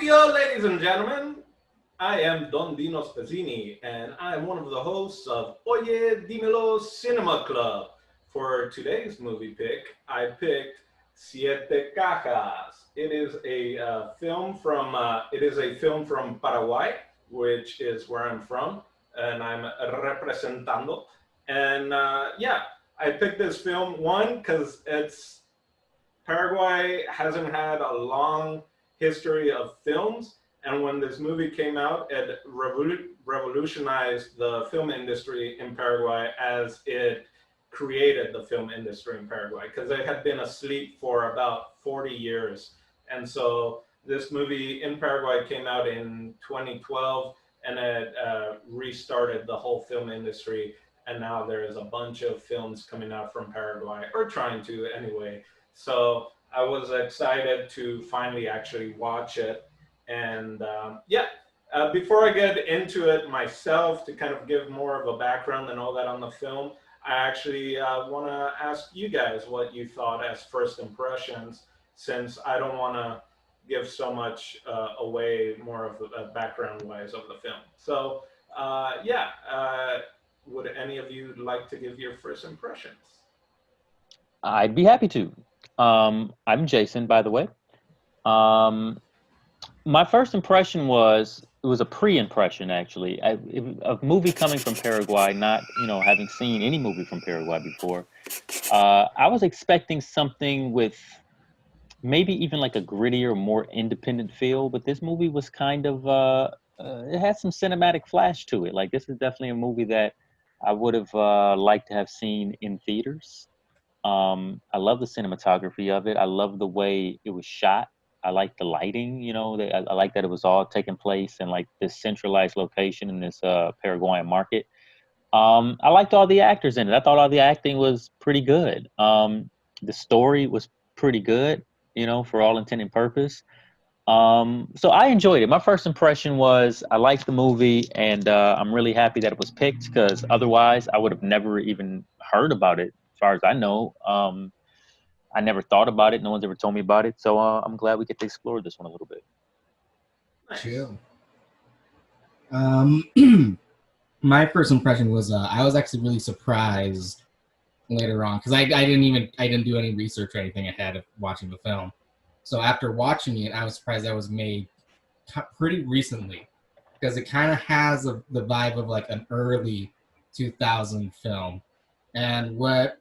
Utopia, ladies and gentlemen. I am Don Dino Spezzini, and I am one of the hosts of Oye Dimelo Cinema Club. For today's movie pick, I picked Siete Cajas. It is a film from Paraguay, which is where I'm from, and I'm representando. And I picked this film one because it's Paraguay hasn't had a long history of films, and when this movie came out, it revolutionized the film industry in Paraguay as it created the film industry in Paraguay because it had been asleep for about 40 years. And so this movie in Paraguay came out in 2012, and it restarted the whole film industry. And now there is a bunch of films coming out from Paraguay, or trying to anyway. So I was excited to finally actually watch it. And before I get into it myself, to kind of give more of a background and all that on the film, I actually want to ask you guys what you thought as first impressions, since I don't want to give so much away, more of a background wise of the film. So, would any of you like to give your first impressions? I'd be happy to. I'm Jason, by the way. Um, my first impression was it was a pre-impression actually. A movie coming from Paraguay, not having seen any movie from Paraguay before. I was expecting something with maybe even like a grittier, more independent feel, but this movie was kind of it had some cinematic flash to it. Like this is definitely a movie that I would have liked to have seen in theaters. I love the cinematography of it. I love the way it was shot. I like the lighting, I like that it was all taking place in like this centralized location in this Paraguayan market. I liked all the actors in it. I thought all the acting was pretty good. The story was pretty good, for all intent and purpose. So I enjoyed it. My first impression was I liked the movie, and I'm really happy that it was picked because otherwise I would have never even heard about it. As far as I know, I never thought about it. No one's ever told me about it. So I'm glad we get to explore this one a little bit. Nice. Chill. My first impression was I was actually really surprised later on because I didn't do any research or anything ahead of watching the film. So after watching it, I was surprised that was made pretty recently because it kind of has the vibe of like an early 2000 film. And what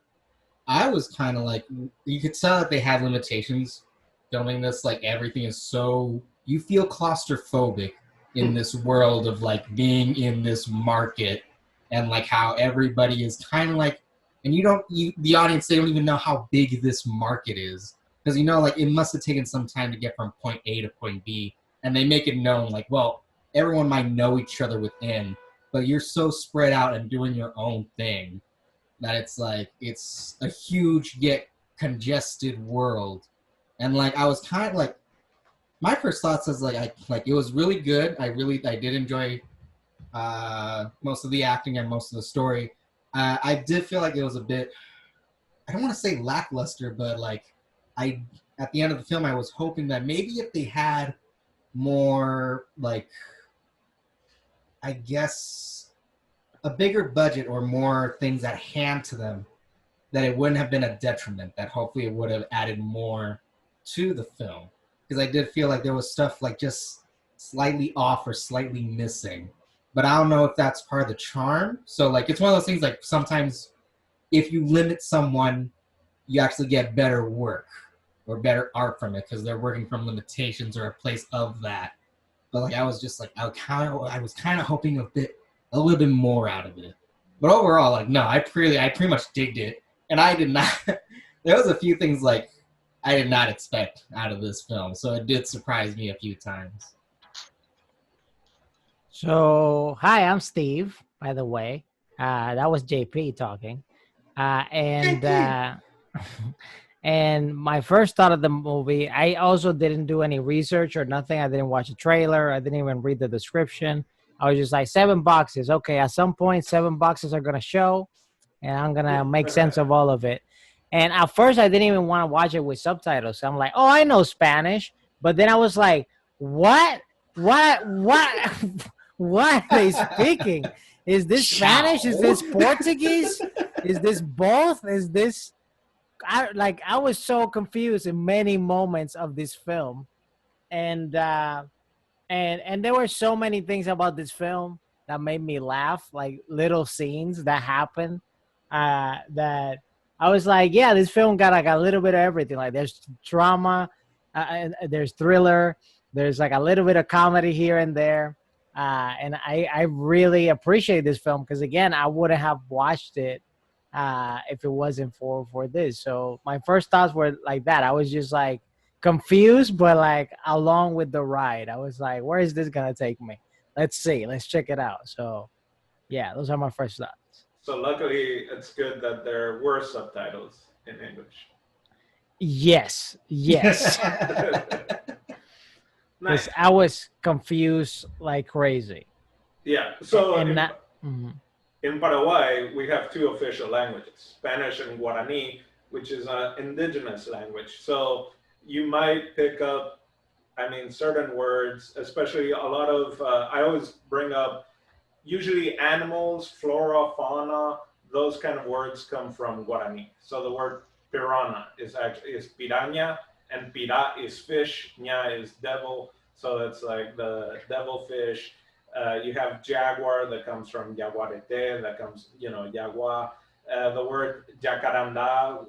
I was kind of like, you could tell that they had limitations filming this. Like everything is so, you feel claustrophobic in this world of like being in this market and like how everybody is kind of like, and the audience, they don't even know how big this market is. Because, like it must have taken some time to get from point A to point B. And they make it known like, well, everyone might know each other within, but you're so spread out and doing your own thing that it's like, it's a huge yet congested world. And like, I was kind of like, my first thoughts was like, it was really good. I did enjoy most of the acting and most of the story. I did feel like it was a bit, I don't want to say lackluster, but like, at the end of the film, I was hoping that maybe if they had more, like, I guess, a bigger budget or more things at hand to them, that it wouldn't have been a detriment, that hopefully it would have added more to the film. Because I did feel like there was stuff like just slightly off or slightly missing. But I don't know if that's part of the charm. So like, it's one of those things like sometimes if you limit someone, you actually get better work or better art from it because they're working from limitations or a place of that. But like I was just like I was kind of hoping a little bit more out of it. But overall, like no, I pretty much digged it, and I did not. There was a few things like I did not expect out of this film, so it did surprise me a few times. So hi, I'm Steve. By the way, that was JP talking, and. And my first thought of the movie, I also didn't do any research or nothing. I didn't watch a trailer. I didn't even read the description. I was just like, 7 boxes. Okay, at some point, 7 boxes are going to show, and I'm going to make sense of all of it. And at first, I didn't even want to watch it with subtitles. So I'm like, oh, I know Spanish. But then I was like, what, what, what are they speaking? Is this Spanish? Is this Portuguese? Is this both? Is this I was so confused in many moments of this film, and there were so many things about this film that made me laugh, like little scenes that happened, that I was like, yeah, this film got like a little bit of everything. Like there's drama, and there's thriller, there's like a little bit of comedy here and there, and I really appreciate this film because again, I wouldn't have watched it if it wasn't for this. So my first thoughts were like that. I was just like confused, but like along with the ride. I was like, where is this gonna take me? Let's see. Let's check it out. So yeah, those are my first thoughts. So luckily, it's good that there were subtitles in English. Yes. Because Nice. I was confused like crazy. Yeah. So And in, not, mhm. in Paraguay, we have two official languages: Spanish and Guarani, which is an indigenous language. So you might pick up, I mean, certain words, especially a lot of. I always bring up usually animals, flora, fauna, those kind of words come from Guarani. So the word piranha is piranha, and pira is fish, ña is devil. So it's like the devil fish. You have jaguar that comes from jaguarete, that comes, jaguar. The word jacaranda,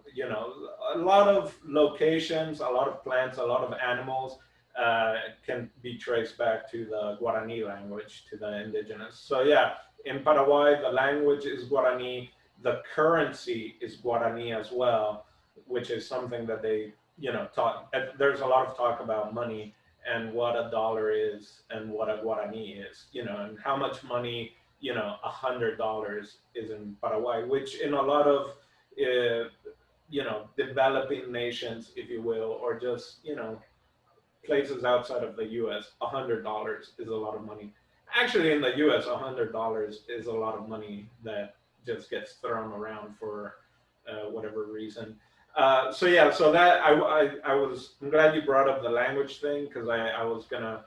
a lot of locations, a lot of plants, a lot of animals can be traced back to the Guarani language, to the indigenous. So yeah, in Paraguay, the language is Guarani. The currency is Guarani as well, which is something that they, talk. There's a lot of talk about money and what a dollar is and what a Guarani is, and how much money, $100 is in Paraguay, which in a lot of, developing nations, if you will, or just, places outside of the U.S., $100 is a lot of money. Actually, in the U.S., $100 is a lot of money that just gets thrown around for whatever reason. So that I'm glad you brought up the language thing because I was gonna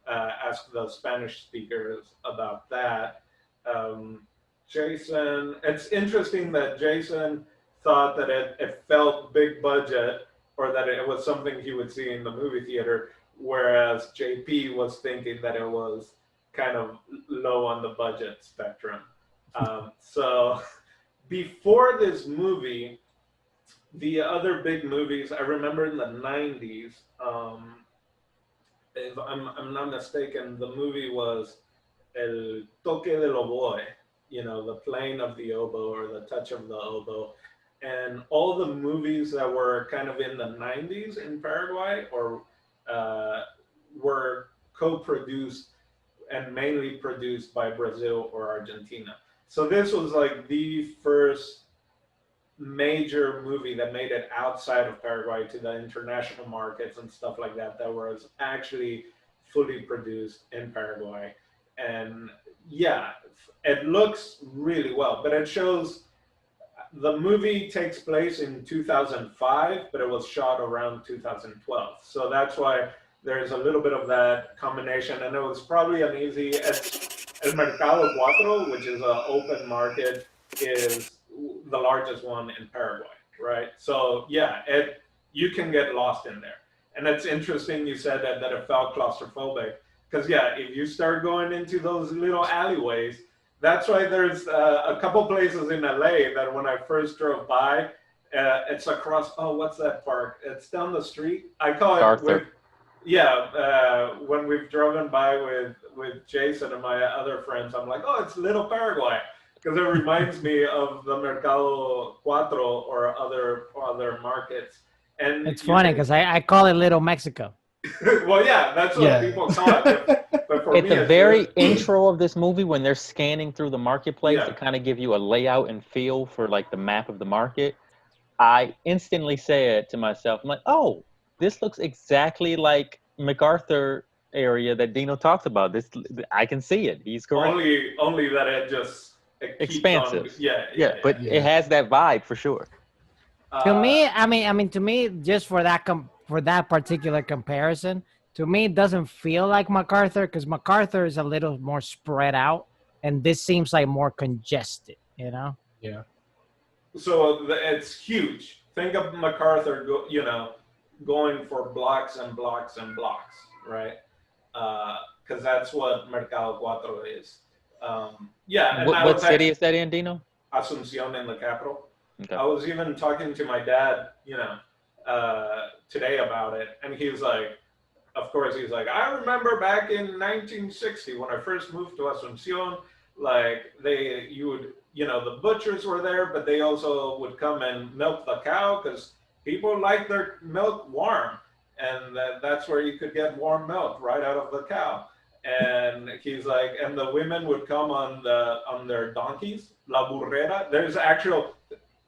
ask the Spanish speakers about that. Jason, it's interesting that Jason thought that it felt big budget or that it was something he would see in the movie theater, whereas JP was thinking that it was kind of low on the budget spectrum. So before this movie, the other big movies I remember in the 90s, if I'm not mistaken, the movie was El Toque del Oboe, the playing of the oboe or the touch of the oboe. And all the movies that were kind of in the 90s in Paraguay or were co-produced and mainly produced by Brazil or Argentina. So this was like the first major movie that made it outside of Paraguay to the international markets and stuff like that was actually fully produced in Paraguay. And yeah, it looks really well, but it shows the movie takes place in 2005, but it was shot around 2012. So that's why there's a little bit of that combination. And it was probably uneasy. El Mercado Cuatro, which is an open market, is the largest one in Paraguay, right? So yeah, you can get lost in there. And it's interesting you said that it felt claustrophobic. Because yeah, if you start going into those little alleyways, that's why there's a couple places in LA that when I first drove by, it's across, what's that park? It's down the street. I call it Arthur. when we've driven by with Jason and my other friends, I'm like, it's Little Paraguay. Because it reminds me of the Mercado Cuatro or other markets. And It's funny because I call it Little Mexico. Well, yeah, that's what people call it. But for At me, the it's very intro of this movie, when they're scanning through the marketplace Yeah. to kind of give you a layout and feel for like the map of the market, I instantly said to myself, I'm like, oh, this looks exactly like MacArthur area that Dino talked about. This, I can see it. He's correct. only that it just Expansive. Keeps on, Yeah, but Yeah. it has that vibe for sure. To me, I mean, to me, just for that for that particular comparison, To me, it doesn't feel like MacArthur because MacArthur is a little more spread out, and this seems like more congested. You know? Yeah. So it's huge. Think of MacArthur, going for blocks and blocks and blocks, right? Because that's what Mercado Cuatro is. Yeah, and I What was city actually is that in, Dino? Asuncion in the capital. Okay. I was even talking to my dad, today about it, and he's like, of course, he's like, I remember back in 1960 when I first moved to Asuncion, like the butchers were there, but they also would come and milk the cow because people like their milk warm, and that's where you could get warm milk right out of the cow. And he's like, and the women would come on their donkeys, la burrera. There's actual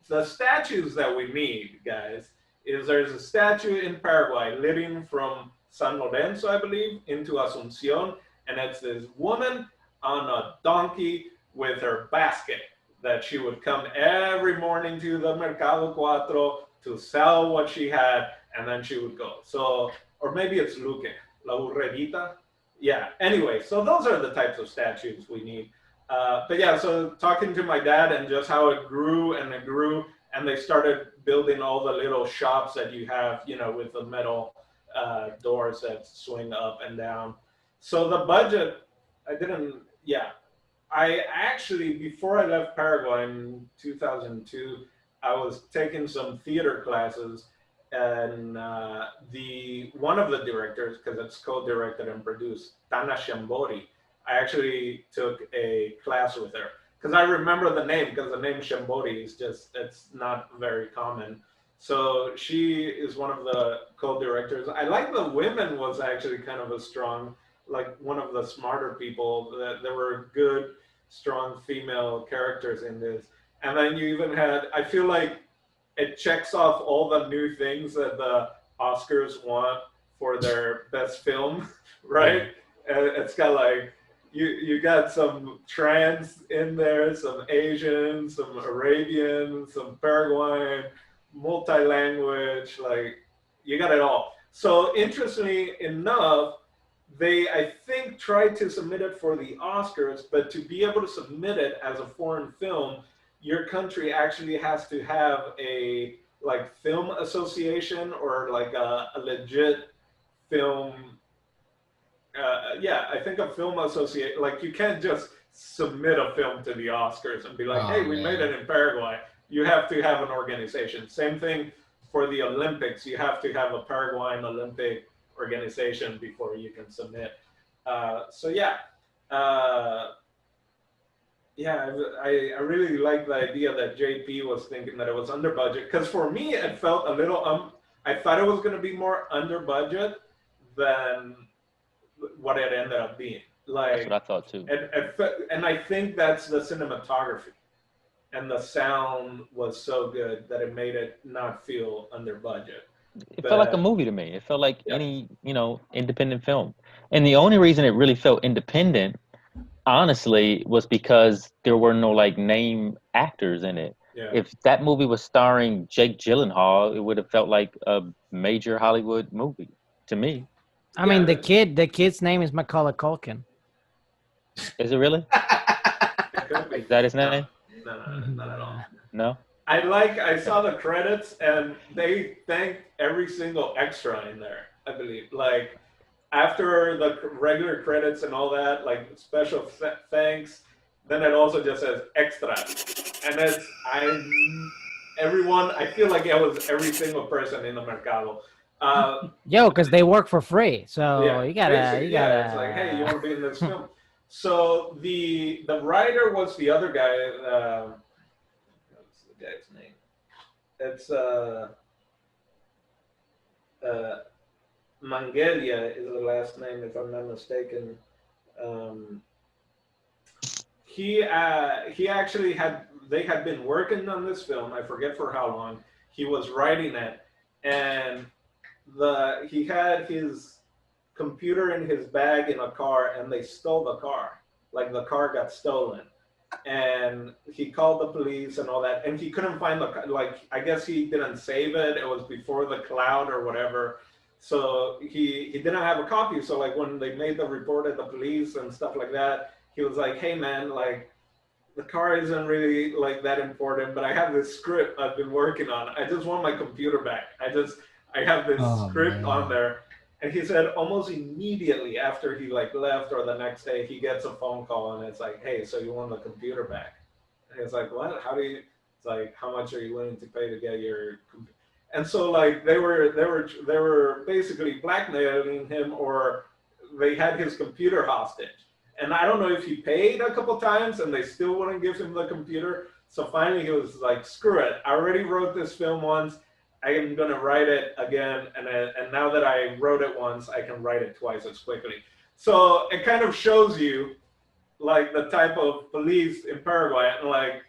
the statues that we need, guys. There's a statue in Paraguay leading from San Lorenzo, I believe, into Asuncion, and it's this woman on a donkey with her basket that she would come every morning to the Mercado Cuatro to sell what she had, and then she would go. So, or maybe it's Luque, La Burrerita. Yeah, anyway, so those are the types of statues we need. But yeah, so talking to my dad and just how it grew and it grew, and they started building all the little shops that you have, with the metal doors that swing up and down. So the budget, yeah, I actually, before I left Paraguay in 2002, I was taking some theater classes, and the one of the directors, because it's co-directed and produced, Tana Shambori, I actually took a class with her because I remember the name because the name Shambori is it's not very common. So she is one of the co-directors. I like the women was actually kind of a strong, like one of the smarter people. That there were good, strong female characters in this. And then you even had, I feel like it checks off all the new things that the Oscars want for their best film, right? And it's got like you got some trans in there, some Asian, some Arabian, some Paraguayan, multi-language, like you got it all. So interestingly enough, they I think tried to submit it for the Oscars, but to be able to submit it as a foreign film, your country actually has to have a like film association or like a legit film. Yeah, I think a film associate, like you can't just submit a film to the Oscars and be like, hey, we made it in Paraguay. You have to have an organization. Same thing for the Olympics. You have to have a Paraguayan Olympic organization before you can submit. So yeah, yeah, I really like the idea that JP was thinking that it was under budget because for me it felt a little I thought it was going to be more under budget than what it ended up being. Like that's what I thought too. And I think that's the cinematography and the sound was so good that it made it not feel under budget. It felt like a movie to me. It felt like Yeah. any, independent film. And the only reason it really felt independent, honestly, was because there were no like name actors in it. Yeah. If that movie was starring Jake Gyllenhaal, it would have felt like a major Hollywood movie to me. I mean, the kid's name is Macaulay Culkin. Is it really? Is that his name? No, not at all. No? I saw the credits and they thanked every single extra in there, I believe. Like after the regular credits and all that, like special thanks, then it also just says extra. And I feel like it was every single person in the Mercado. Yo, because they work for free, so Yeah, you gotta. it's like, hey, you want to be in this film? So the writer was the other guy. What's the guy's name? It's Mangelia is the last name, if I'm not mistaken. He actually they had been working on this film. I forget for how long. He was writing it, and he had his computer in his bag in a car, and they stole the car. Like the car got stolen, and he called the police and all that, and he couldn't find I guess he didn't save it. It was before the cloud or whatever. So he didn't have a copy. So like when they made the report at the police and stuff like that, he was like, "Hey man, like the car isn't really like that important, but I have this script I've been working on. I just want my computer back. I have this Oh, script on man. there." And he said almost immediately after he like left or the next day, he gets a phone call and it's like, "Hey, so you want the computer back?" And he's like, "What? How do you?" It's like, "How much are you willing to pay to get your computer?" And so like they were basically blackmailing him, or they had his computer hostage. And I don't know if he paid a couple times and they still wouldn't give him the computer. So finally he was like, "Screw it. I already wrote this film once. I am going to write it again. And now that I wrote it once, I can write it twice as quickly." So it kind of shows you like the type of police in Paraguay. And like,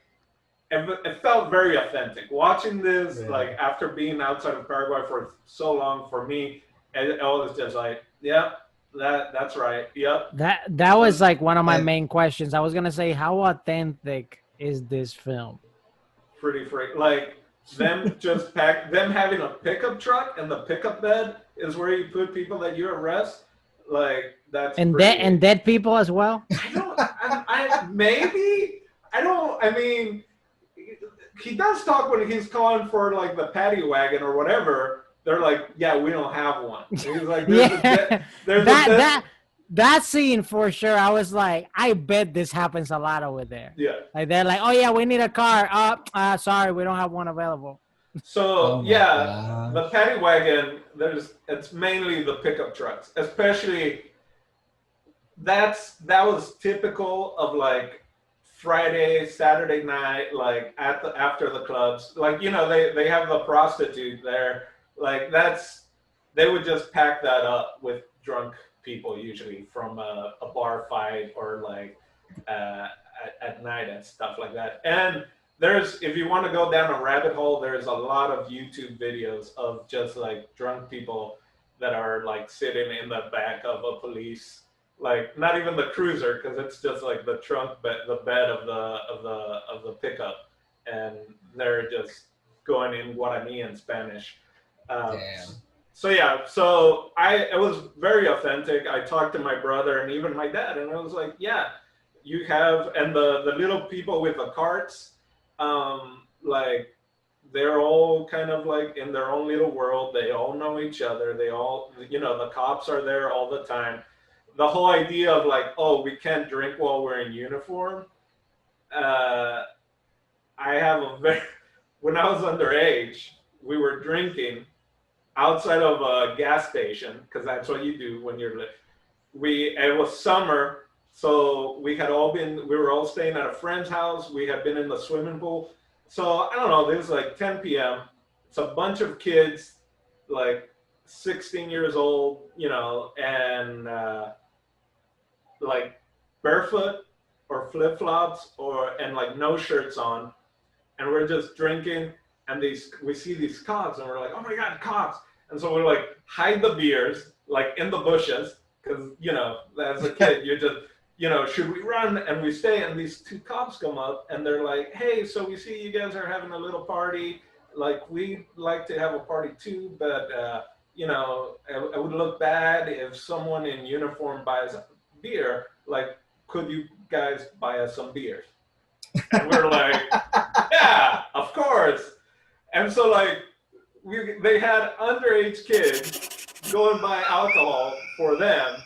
it felt very authentic. Watching this, Yeah. like after being outside of Paraguay for so long, for me, it was just like, "Yep, that's right. Yep." That was like one of my And- main questions. I was gonna say, how authentic is this film? Pretty free. Like them having a pickup truck and the pickup bed is where you put people that you arrest. Like that's And pretty. dead people as well. I don't. I maybe. I don't. I mean, he does talk when he's calling for like the paddy wagon or whatever. They're like, "Yeah, we don't have one." And he's like, Yeah, there's that scene for sure. I was like, I bet this happens a lot over there. yeah." Like they're like, "Oh yeah, we need a car. Sorry, we don't have one available." So Oh my yeah, the gosh. paddy wagon. It's mainly the pickup trucks, especially. That was typical of like Friday, Saturday night, like after the clubs. Like they have the prostitute there. Like they would just pack that up with drunk people usually from a bar fight or like at night and stuff like that. And if you want to go down a rabbit hole, there's a lot of YouTube videos of just like drunk people that are like sitting in the back of a police, like not even the cruiser, because it's just like the trunk bed, the bed of the pickup, and they're just going in Guarani in Spanish. Damn. So yeah, so it was very authentic. I talked to my brother and even my dad, and I was like, "Yeah, you have," and the little people with the carts, like they're all kind of like in their own little world. They all know each other. They all, the cops are there all the time. The whole idea of like, "Oh, we can't drink while we're in uniform." Uh, I have a very, when I was underage, we were drinking outside of a gas station because that's what you do when you're it was summer, so we were all staying at a friend's house. We had been in the swimming pool. So I don't know, it was like 10 p.m. It's a bunch of kids, like 16 years old, and like barefoot or flip flops and like no shirts on, and we're just drinking. And we see these cops, and we're like, "Oh my god, cops!" And so we're like, hide the beers like in the bushes, because as a kid you're just should we run? And we stay, and these two cops come up, and they're like, "Hey, so we see you guys are having a little party. Like we'd like to have a party too, but it would look bad if someone in uniform buys beer. Like, could you guys buy us some beers?" And we're like, "Yeah, of course." And so like they had underage kids go and buy alcohol for them.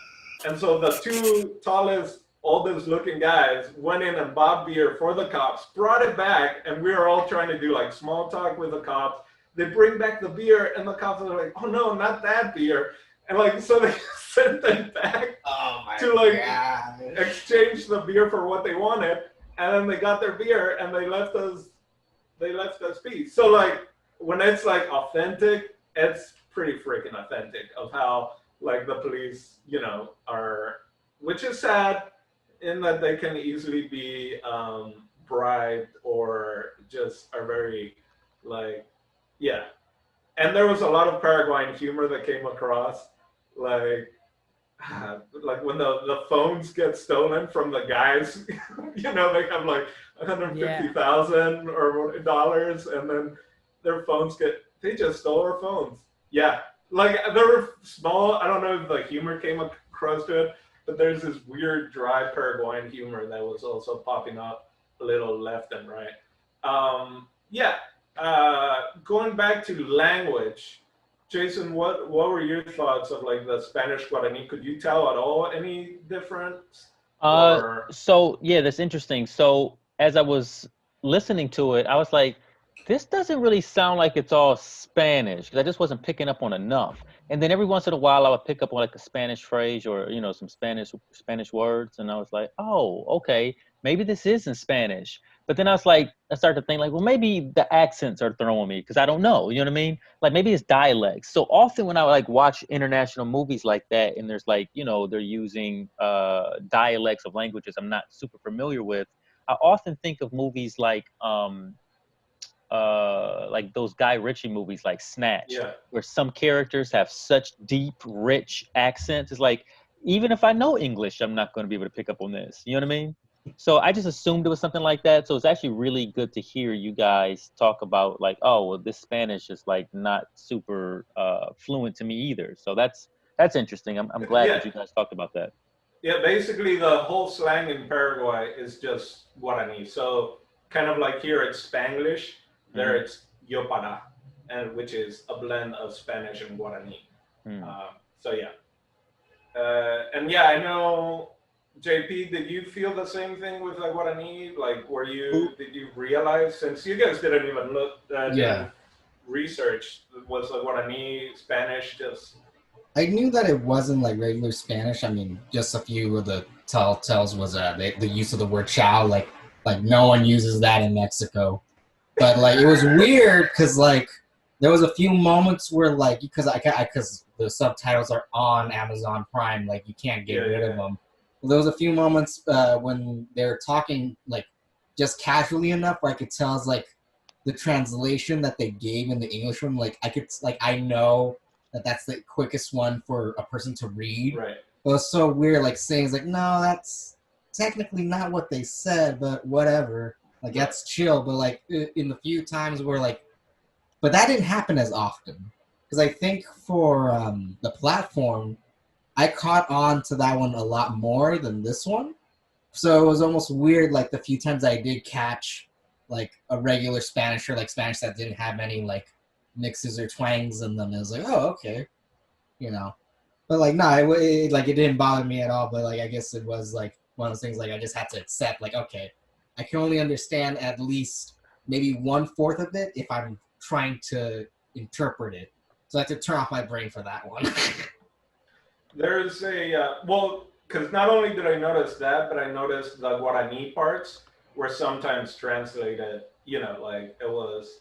And so the two tallest, oldest looking guys went in and bought beer for the cops, brought it back, and we were all trying to do like small talk with the cops. They bring back the beer, and the cops are like, "Oh no, not that beer." And like, so they sent them back Oh my to like god. exchange the beer for what they wanted. And then they got their beer and they left us be. So like when it's like authentic, it's pretty freaking authentic of how like the police, are, which is sad in that they can easily be bribed or just are very like, yeah. And there was a lot of Paraguayan humor that came across, like like when the phones get stolen from the guys, they have like 150,000 or dollars, and then their phones they just stole our phones. Yeah, like there were small. I don't know if the humor came across to it, but there's this weird dry Paraguayan humor that was also popping up a little left and right. Yeah. Going back to language, Jason, what were your thoughts of like the Spanish Guarani? Could you tell at all any difference? Uh, Or so yeah, that's interesting. So as I was listening to it, I was like, this doesn't really sound like it's all Spanish because I just wasn't picking up on enough. And then every once in a while, I would pick up on like a Spanish phrase or some Spanish words, and I was like, oh, okay, maybe this is in Spanish. But then I started to think like, well, maybe the accents are throwing me because I don't know. You know what I mean? Like maybe it's dialects. So often when I like watch international movies like that, and there's like they're using dialects of languages I'm not super familiar with, I often think of movies like those Guy Ritchie movies like Snatch, yeah, where some characters have such deep, rich accents. It's like even if I know English, I'm not going to be able to pick up on this. You know what I mean? So I just assumed it was something like that. So it's actually really good to hear you guys talk about like, oh, well, this Spanish is like not super fluent to me either. So that's interesting. I'm glad yeah, that you guys talked about that. yeah. Basically, the whole slang in Paraguay is just Guarani. So kind of like here it's Spanglish, there Mm-hmm. it's Yopana, and which is a blend of Spanish and Guarani. Mm. So yeah, and yeah, I know. JP, did you feel the same thing with like Guarani? Like, did you realize since you guys didn't even Yeah. didn't research, was like Guarani Spanish just I knew that it wasn't like regular Spanish. I mean, just a few of the telltales was the use of the word "chow." Like no one uses that in Mexico. But like it was weird because like there was a few moments where like because the subtitles are on Amazon Prime, like you can't get yeah, rid of yeah, them. There was a few moments when they're talking like just casually enough where I could tell it's like the translation that they gave in the English one. Like I know that that's the quickest one for a person to read. right. But it was so weird, like saying it's like no, that's technically not what they said, but whatever. Like Right. that's chill, but like in the few times where like, but that didn't happen as often because I think for the platform, I caught on to that one a lot more than this one. So it was almost weird, like the few times I did catch like a regular Spanish or like Spanish that didn't have any like mixes or twangs in them. It was like, oh, okay, you know. But like, no, like it didn't bother me at all. But like, I guess it was like one of those things. Like I just had to accept, like, okay, I can only understand at least maybe 1/4 of it if I'm trying to interpret it. So I have to turn off my brain for that one. There's a well, because not only did I notice that, but I noticed the Guarani parts were sometimes translated. Like it was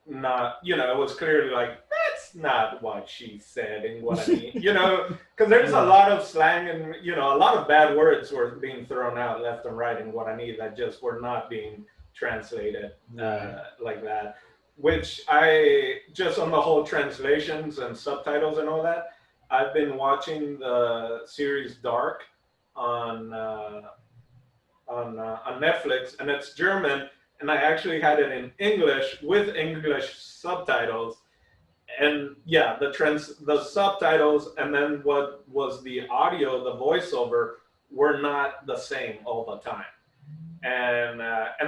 not. It was clearly like that's not what she said in Guarani. Because there's a lot of slang and a lot of bad words were being thrown out left and right in Guarani that just were not being translated Right. like that. Which I just on the whole translations and subtitles and all that. I've been watching the series Dark on on Netflix, and it's German, and I actually had it in English with English subtitles. And yeah, the subtitles, and then what was the audio, the voiceover, were not the same all the time. And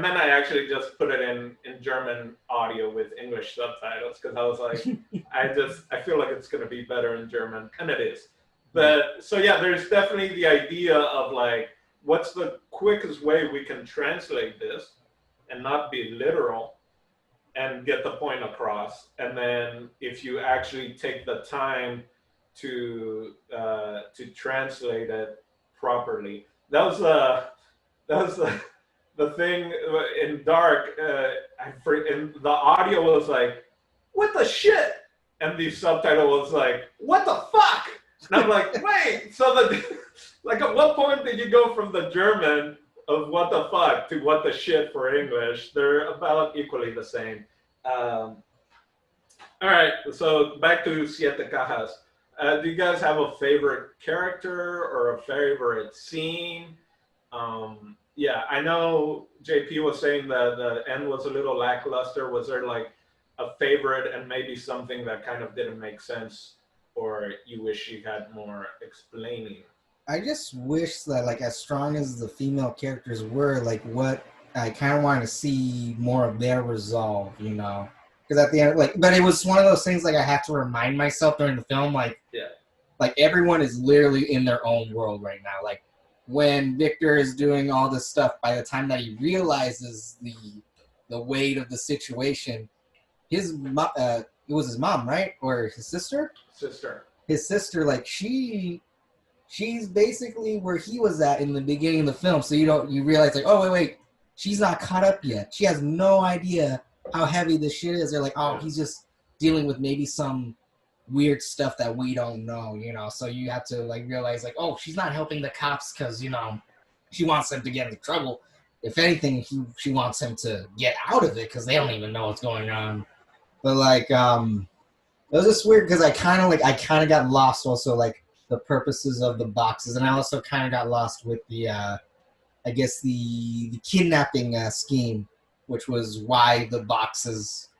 then I actually just put it in German audio with English subtitles because I was like, I feel like it's gonna be better in German, and it is. But so yeah, there's definitely the idea of like, what's the quickest way we can translate this and not be literal and get the point across. And then if you actually take the time to translate it properly, that was the thing in Dark. And the audio was like, "What the shit," and the subtitle was like, "What the fuck?" And I'm like, "Wait, so the like, at what point did you go from the German of "what the fuck" to "what the shit" for English? They're about equally the same. Um, all right, so back to Siete Cajas. Do you guys have a favorite character or a favorite scene? Yeah, I know JP was saying that the end was a little lackluster. Was there like a favorite and maybe something that kind of didn't make sense or you wish you had more explaining? I just wish that, like, as strong as the female characters were, like, what I kind of wanted to see more of their resolve, you know? Because at the end, like, but it was one of those things, like, I have to remind myself during the film, Yeah. like everyone is literally in their own world right now. Like, when Victor is doing all this stuff, by the time that he realizes the weight of the situation, it was his mom, right? Or his sister? Sister. His sister, like, she's basically where he was at in the beginning of the film. So you realize, like, oh wait, she's not caught up yet. She has no idea how heavy this shit is. They're like, oh, he's just dealing with maybe some weird stuff that we don't know, you know. So you have to, like, realize, like, oh, she's not helping the cops because, you know, she wants them to get into trouble. If anything, she wants him to get out of it because they don't even know what's going on. But, like, it was just weird because I kind of got lost also, like, the purposes of the boxes, and I also kind of got lost with the I guess the kidnapping scheme, which was why the boxes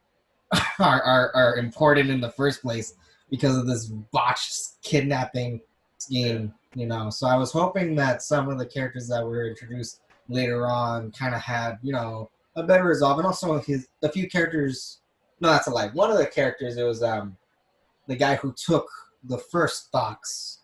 are important in the first place, because of this botched kidnapping scheme, you know. So I was hoping that some of the characters that were introduced later on kind of had, you know, a better resolve, and also a few characters. No, that's a lie. One of the characters, it was the guy who took the first box.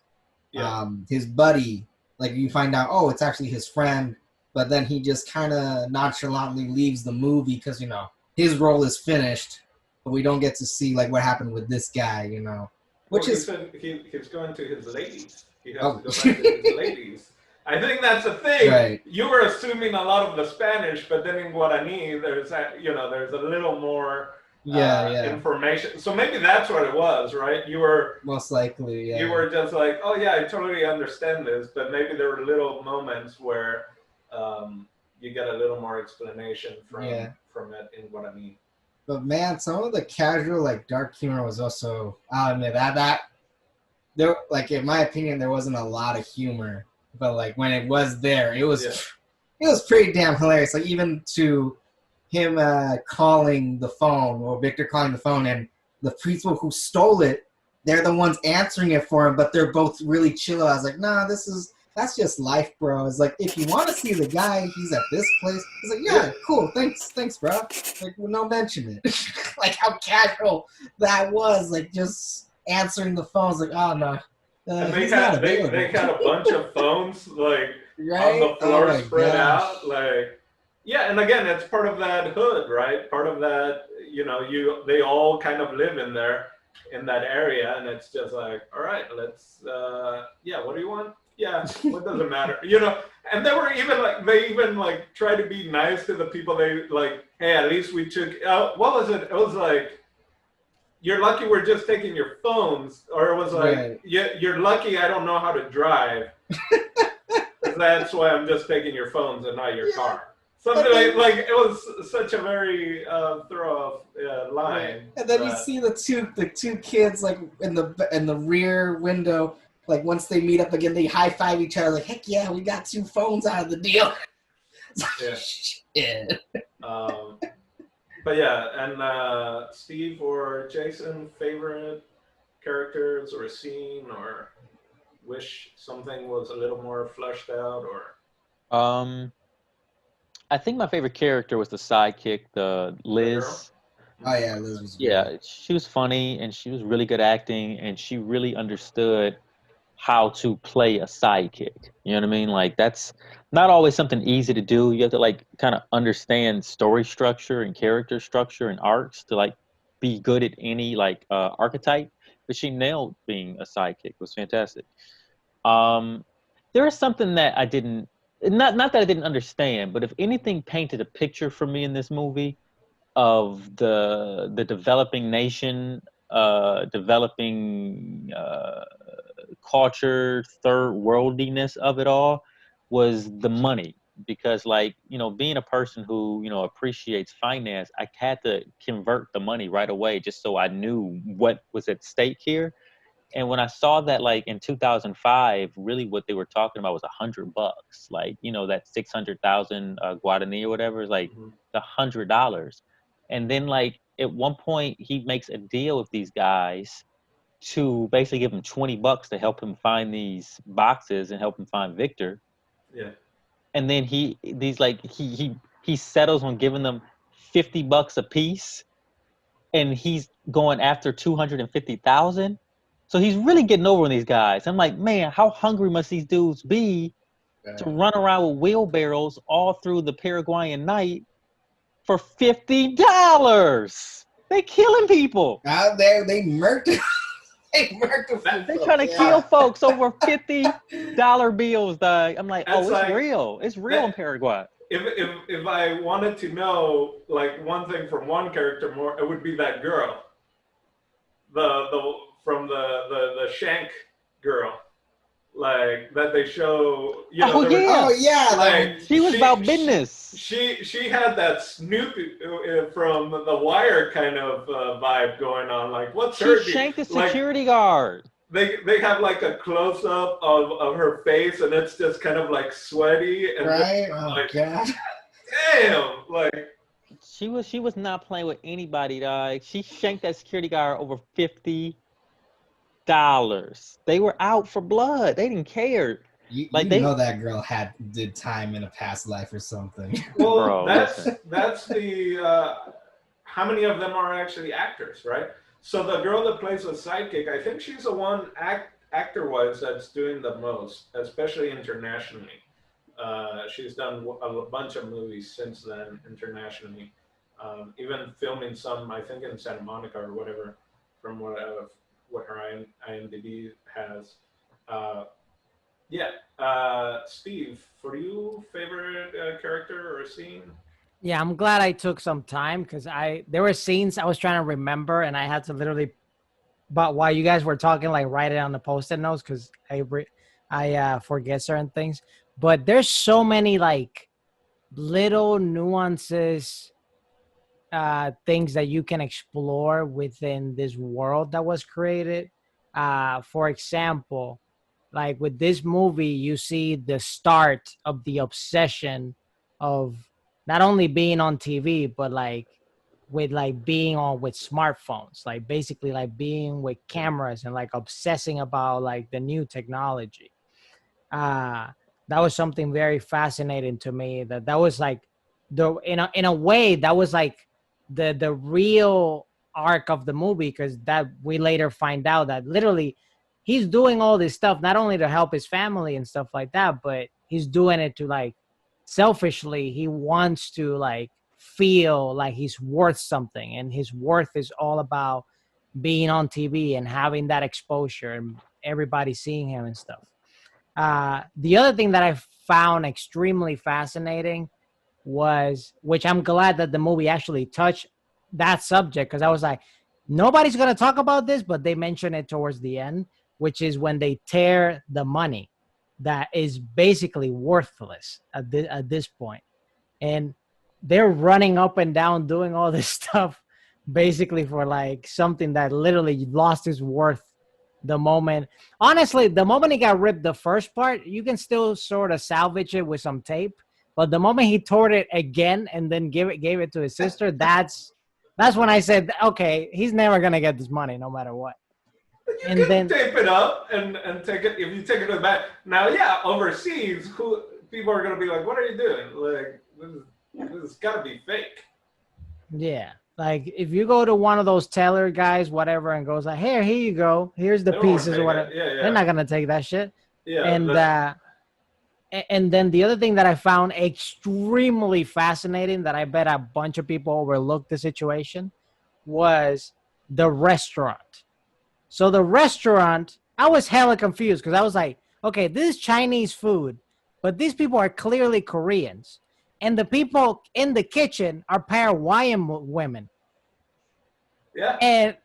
Yeah. His buddy, like, you find out, oh, it's actually his friend, but then he just kind of nonchalantly leaves the movie because, you know, his role is finished, but we don't get to see, like, what happened with this guy, you know. Which well, is, he said he's going to his ladies. He has oh. to go back to his ladies. I think that's the thing. Right. You were assuming a lot of the Spanish, but then in Guarani, there's there's a little more information. So maybe that's what it was, right? You were most likely, yeah. You were just like, oh yeah, I totally understand this, but maybe there were little moments where you get a little more explanation from it in Guarani. But man, some of the casual, like, dark humor was also, I'll admit that there, like, in my opinion, there wasn't a lot of humor, but, like, when it was there, it was pretty damn hilarious. Like, even to him calling the phone, or Victor calling the phone, and the people who stole it, they're the ones answering it for him, but they're both really chill. I was like, nah, that's just life, bro. It's like, if you want to see the guy, he's at this place. He's like, yeah, cool, thanks, bro. Like, well, no mention it. Like, how casual that was. Like, just answering the phones. Like, oh no. And they had a bunch of phones, like, on the floor spread out, like. Yeah, and again, it's part of that hood, right? Part of that, you know, they all kind of live in there, in that area, and it's just like, all right, let's, what do you want? Yeah, what does it matter? You know, and they even try to be nice to the people. They like, hey, at least we took, what was it? It was like, you're lucky we're just taking your phones, or it was like, you're lucky I don't know how to drive. That's why I'm just taking your phones and not your car. Something like it was such a very throw-off line. And then you see the two kids, like, in the rear window. Like, once they meet up again, they high five each other. Like, heck yeah, we got 2 phones out of the deal. Yeah. But yeah, and Steve or Jason, favorite characters or scene, or wish something was a little more fleshed out, or. I think my favorite character was the sidekick, the Liz. Oh yeah, Liz was great. Yeah, she was funny and she was really good acting, and she really understood how to play a sidekick. You know what I mean? Like, that's not always something easy to do. You have to, like, kind of understand story structure and character structure and arcs to, like, be good at any, like, archetype. But she nailed being a sidekick. It was fantastic. There is something that I didn't, not that I didn't understand, but if anything painted a picture for me in this movie of the developing nation, developing culture, third worldliness of it all, was the money. Because, like, you know, being a person who, you know, appreciates finance, I had to convert the money right away just so I knew what was at stake here. And when I saw that, like, in 2005, really what they were talking about was $100, like, you know, that 600,000 Guarani or whatever is like $100. And then, like, at one point he makes a deal with these guys to basically give him $20 to help him find these boxes and help him find Victor. Yeah. And then he settles on giving them $50 a piece, and he's going after 250,000. So he's really getting over on these guys. I'm like, man, how hungry must these dudes be to run around with wheelbarrows all through the Paraguayan night for $50? They killing people. Out there, they murked. They murked the They trying to kill folks over $50 bills, dog. I'm like, That's it's like- real. It's real in Paraguay. If I wanted to know like one thing from one character more, it would be that girl. The Shank girl. Like that they show, you know. Oh yeah, Like She was about business. She had that Snoop from The Wire kind of vibe going on. Like, what's her? She shanked the like, security guard. They have like a close up of her face, and it's just kind of like sweaty and right. just, Oh like, god. damn, like She was not playing with anybody, dog. She shanked that security guard over $50. They were out for blood. They didn't care. You They know that girl did time in a past life or something. well, Bro, that's the how many of them are actually actors, right? So the girl that plays the sidekick, I think she's the one actor-wise that's doing the most, especially internationally. She's done a bunch of movies since then internationally, even filming some, I think, in Santa Monica or whatever, from what her IMDb has. Steve, for you, favorite character or scene? Yeah, I'm glad I took some time because there were scenes I was trying to remember and I had to literally, but while you guys were talking, like write it on the post-it notes because I forget certain things. But there's so many like little nuances, things that you can explore within this world that was created. For example, like with this movie, you see the start of the obsession of not only being on TV, but like with like being on with smartphones, like basically like being with cameras and like obsessing about like the new technology. That was something very fascinating to me. That was like in a way that was like the real arc of the movie, because that we later find out that literally he's doing all this stuff not only to help his family and stuff like that, but he's doing it to like selfishly. He wants to like feel like he's worth something, and his worth is all about being on TV and having that exposure and everybody seeing him and stuff. The other thing that I found extremely fascinating was, which I'm glad that the movie actually touched that subject, because I was like, nobody's going to talk about this, but they mention it towards the end, which is when they tear the money that is basically worthless at this point. And they're running up and down doing all this stuff basically for like something that literally lost its worth the moment. Honestly, the moment he got ripped the first part, you can still sort of salvage it with some tape. But the moment he tore it again and then gave it to his sister, that's when I said, okay, he's never gonna get this money no matter what. You can tape it up and take it. If you take it to the back now, yeah, overseas, people are gonna be like, "What are you doing? Like, this has got to be fake." Yeah, like if you go to one of those teller guys, whatever, and goes like, "Here you go. Here's the pieces or whatever." Yeah. They're not gonna take that shit. Yeah. And then the other thing that I found extremely fascinating, that I bet a bunch of people overlooked the situation, was the restaurant. So the restaurant, I was hella confused because I was like, okay, this is Chinese food, but these people are clearly Koreans. And the people in the kitchen are Paraguayan women. Yeah. And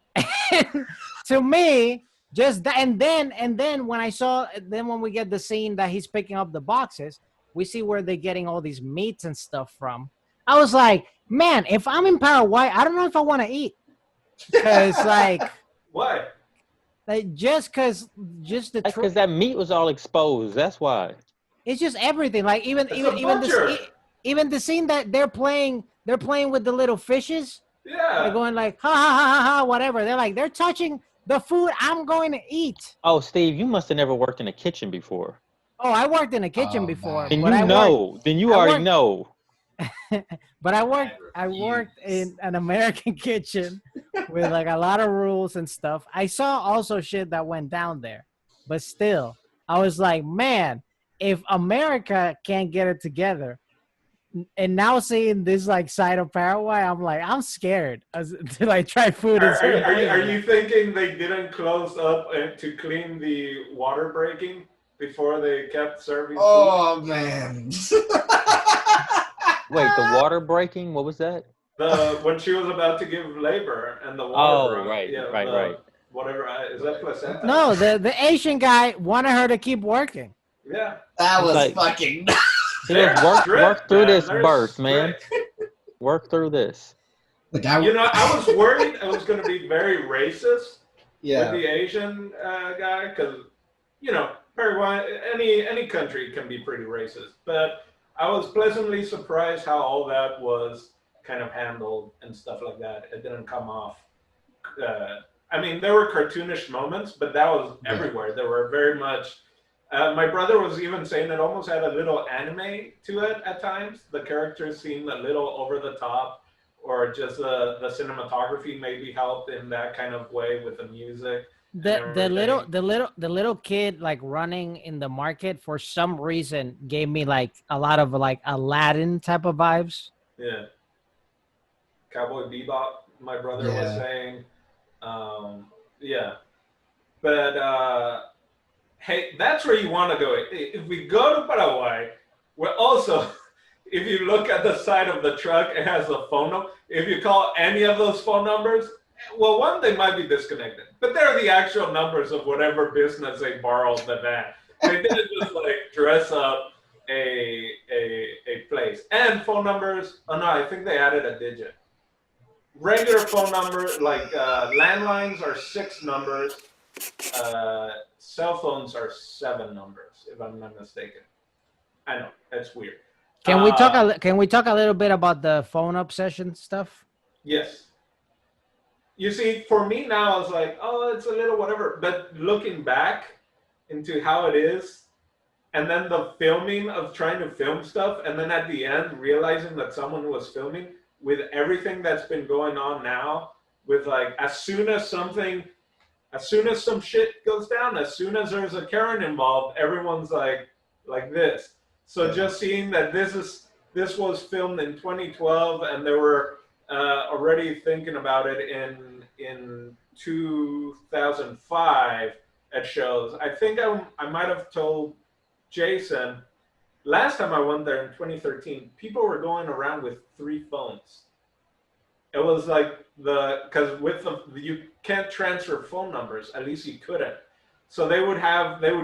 to me, just that, and then when we get the scene that he's picking up the boxes, we see where they're getting all these meats and stuff from. I was like, man, if I'm in Paraguay, I don't know if I want to eat, because like, why? Like just because that meat was all exposed. That's why. It's just everything. Like even the scene that they're playing with the little fishes. Yeah. They're going like, ha ha ha ha ha, whatever. They're like, they're touching the food I'm going to eat. Oh, Steve, you must have never worked in a kitchen before. Oh, I worked in a kitchen Oh, before, man. And but you I worked, know, then you I already worked, know. but I I worked refuse. in an American kitchen with like a lot of rules and stuff. I saw also shit that went down there, but still, I was like, man, if America can't get it together, and now seeing this like side of Paraguay, I'm like, I'm scared to like try food in certain Are places. you thinking they didn't close up to clean the water breaking before they kept serving food? Oh, man. Wait, the water breaking? What was that? When she was about to give labor and the water Oh, broke. right, Yeah, right, right. whatever. Is that placenta? No, the Asian guy wanted her to keep working. Yeah. That It's was like- fucking. He goes, work through man. this They're birth, man. strict. Work through this. Like I, You know, I was worried I was going to be very racist with yeah. the Asian guy because, you know, Paraguay, any country can be pretty racist. But I was pleasantly surprised how all that was kind of handled and stuff like that. It didn't come off. I mean, there were cartoonish moments, but that was everywhere. There were very much. My brother was even saying it almost had a little anime to it at times. The characters seemed a little over the top, or just the cinematography maybe helped in that kind of way with the music. The little kid like running in the market for some reason gave me like a lot of like Aladdin type of vibes. Yeah. Cowboy Bebop, my brother was Yeah. saying. Yeah. But hey, that's where you want to go. If we go to Paraguay, we're also, if you look at the side of the truck, it has a phone number. If you call any of those phone numbers, well, one, they might be disconnected, but they're the actual numbers of whatever business they borrowed the van. They didn't just like dress up a place. And phone numbers, oh no, I think they added a digit. Regular phone number, like landlines are 6 numbers. Cell phones are 7 numbers, if I'm not mistaken. I know, that's weird. Can we talk a little bit about the phone obsession stuff? Yes. You see, for me now, it's like, oh, it's a little whatever. But looking back into how it is, and then the filming of trying to film stuff, and then at the end realizing that someone was filming with everything that's been going on now, with like as soon as some shit goes down, as soon as there's a Karen involved, everyone's like this. So just seeing that this was filmed in 2012, and they were already thinking about it in 2005 at shows. I think I might have told Jason last time I went there in 2013. People were going around with 3 phones. It was like because with you can't transfer phone numbers. At least you couldn't. So they would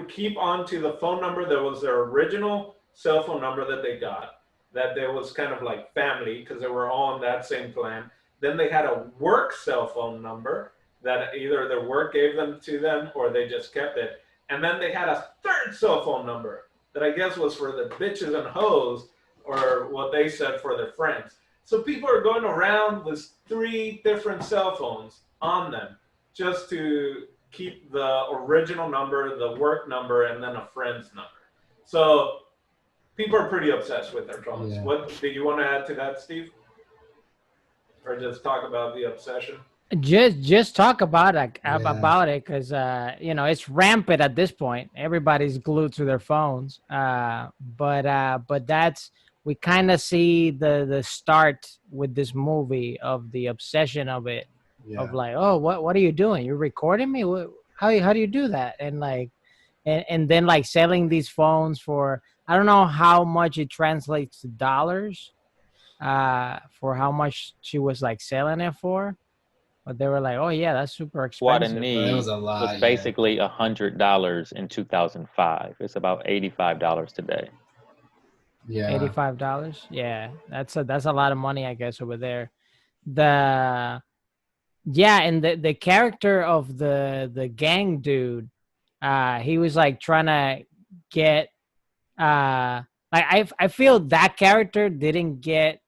keep on to the phone number that was their original cell phone number that they got. That there was kind of like family because they were all on that same plan. Then they had a work cell phone number that either their work gave them to them or they just kept it. And then they had a third cell phone number that I guess was for the bitches and hoes, or what they said for their friends. So people are going around with 3 different cell phones on them just to keep the original number, the work number, and then a friend's number. So people are pretty obsessed with their phones. Yeah. What do you want to add to that, Steve? Or just talk about the obsession? Just talk about it Yeah. because you know, it's rampant at this point. Everybody's glued to their phones. But that's, we kind of see the start with this movie of the obsession of it. Yeah. Of like, oh, what are you doing? You're recording me? How do you do that? And like, and then like selling these phones for, I don't know how much it translates to dollars, for how much she was like selling it for, but they were like, oh yeah, that's super What a expensive. Need That was a lot, was yeah. basically $100 in 2005. It's about $85 today. Yeah. $85. Yeah, that's a lot of money, I guess, over there. And the character of the gang dude, he was like trying to get like I feel that character didn't get,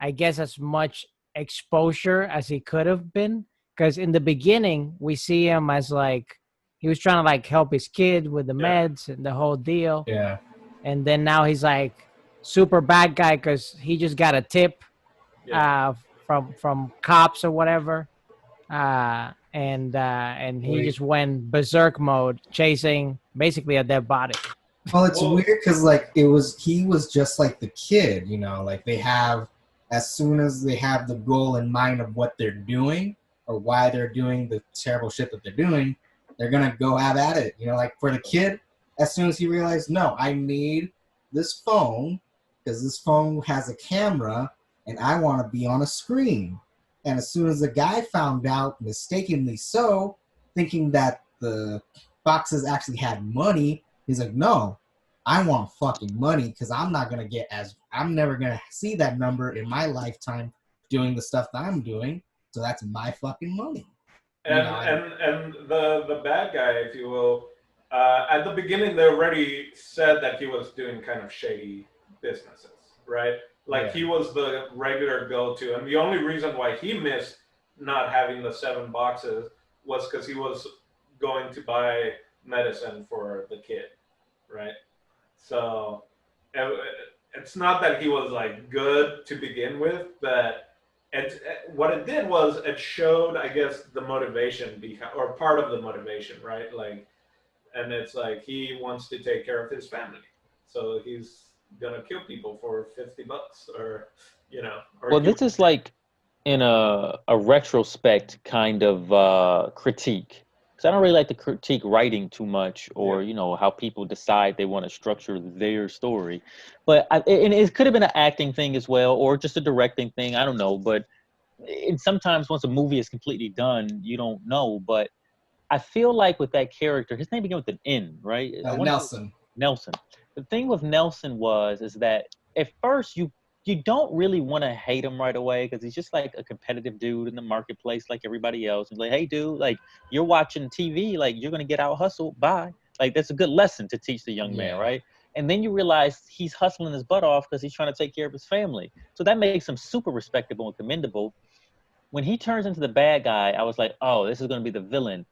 I guess, as much exposure as he could have been. Because in the beginning, we see him as like he was trying to like help his kid with the meds and the whole deal. Yeah. And then now he's like super bad guy because he just got a tip from cops or whatever. And he just went berserk mode, chasing basically a dead body. Well, it's weird because like he was just like the kid, you know, like they have, as soon as they have the goal in mind of what they're doing or why they're doing the terrible shit that they're doing, they're gonna go have at it. You know, like for the kid, as soon as he realized, no, I need this phone because this phone has a camera and I want to be on a screen. And as soon as the guy found out, mistakenly so, thinking that the boxes actually had money, he's like, no, I want fucking money because I'm never gonna see that number in my lifetime doing the stuff that I'm doing. So that's my fucking money. And the bad guy, if you will, at the beginning they already said that he was doing kind of shady businesses, right? Like he was the regular go-to, and the only reason why he missed not having the 7 boxes was because he was going to buy medicine for the kid, right? So it's not that he was like good to begin with, but what it did was it showed, I guess, the motivation behind, or part of the motivation, right? Like, and it's like he wants to take care of his family, so he's gonna kill people for $50, or you know. Or well, this is like in a retrospect kind of critique. Because I don't really like to critique writing too much, or you know how people decide they want to structure their story. But and it could have been an acting thing as well, or just a directing thing. I don't know. But sometimes once a movie is completely done, you don't know. But I feel like with that character, his name began with an N, right? Nelson. Nelson. The thing with Nelson is that at first you don't really want to hate him right away because he's just like a competitive dude in the marketplace like everybody else. And like, hey, dude, like you're watching TV, like you're gonna get out hustled. Bye. Like that's a good lesson to teach the young man, right? And then you realize he's hustling his butt off because he's trying to take care of his family. So that makes him super respectable and commendable. When he turns into the bad guy, I was like, oh, this is gonna be the villain.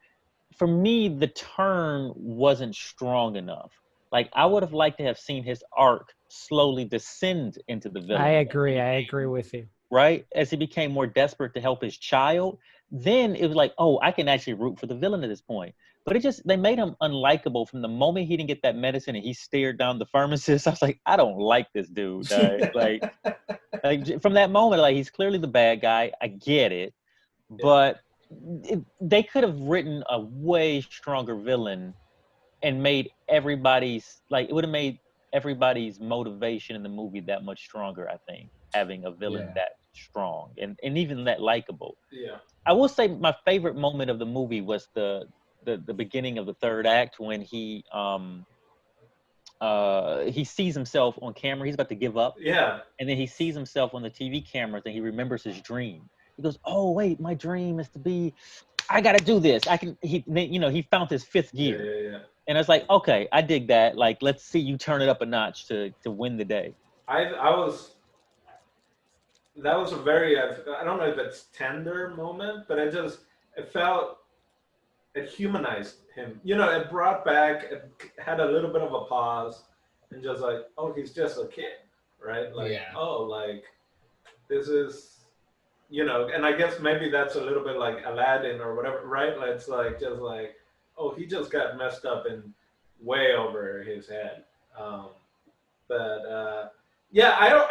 For me, the turn wasn't strong enough. Like I would have liked to have seen his arc slowly descend into the villain. I agree with you. Right? As he became more desperate to help his child, then it was like, oh, I can actually root for the villain at this point. But they made him unlikable from the moment he didn't get that medicine and he stared down the pharmacist. I was like, I don't like this dude. like from that moment, like he's clearly the bad guy. I get it, but they could have written a way stronger villain and made it would have made everybody's motivation in the movie that much stronger. I think having a villain that strong and even that likable. I will say my favorite moment of the movie was the beginning of the third act when he sees himself on camera. He's about to give up. And then he sees himself on the TV cameras and he remembers his dream. He goes, oh, wait, my dream is to be, I got to do this. He found his 5th gear. And it's like, okay, I dig that. Like, let's see you turn it up a notch to win the day. That was a very, I don't know if it's tender moment, but it humanized him. You know, it brought back, it had a little bit of a pause and just like, oh, he's just a kid, right? Like, oh, like, this is, you know, and I guess maybe that's a little bit like Aladdin or whatever, right? Like, it's like, just like, oh, he just got messed up and way over his head. I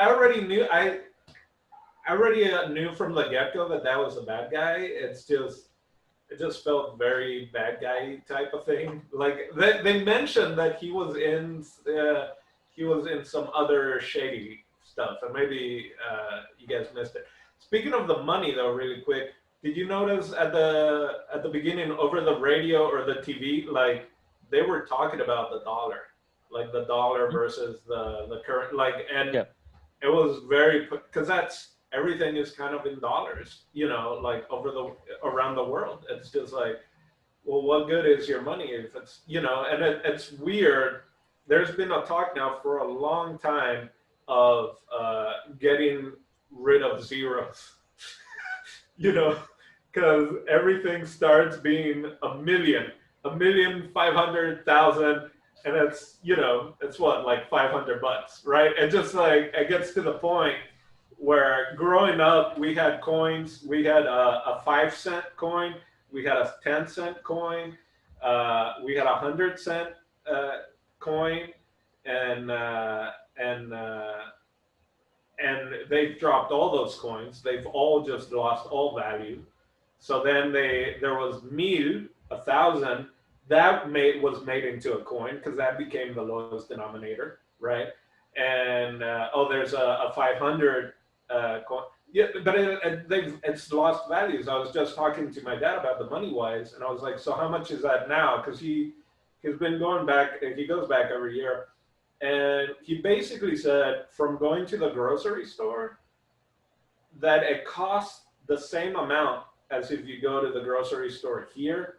already knew, I already knew from the get-go that was a bad guy. It just felt very bad guy type of thing. Like they mentioned that he was in some other shady stuff, and maybe you guys missed it. Speaking of the money, though, really quick, did you notice at the beginning over the radio or the TV, like they were talking about the dollar, like the dollar versus the current, like, and it was very, because everything is kind of in dollars, you know, like around the world. It's just like, well, what good is your money if it's, you know, and it's weird. There's been a talk now for a long time of getting rid of zeros you know, because everything starts being a million 500,000, and it's it's what, like $500, right? And just like it gets to the point where growing up we had coins. We had a 5 cent coin, we had a 10 cent coin, we had a 100 cent uh, coin, and uh, and uh, and they've dropped all those coins. They've all just lost all value. So then there was mil, 1,000, that was made into a coin because that became the lowest denominator, right? And there's a 500 coin. Yeah, but it's lost values. I was just talking to my dad about the money wise, and I was like, so how much is that now? Because he's been going back. He goes back every year, and he basically said from going to the grocery store that it costs the same amount as if you go to the grocery store here,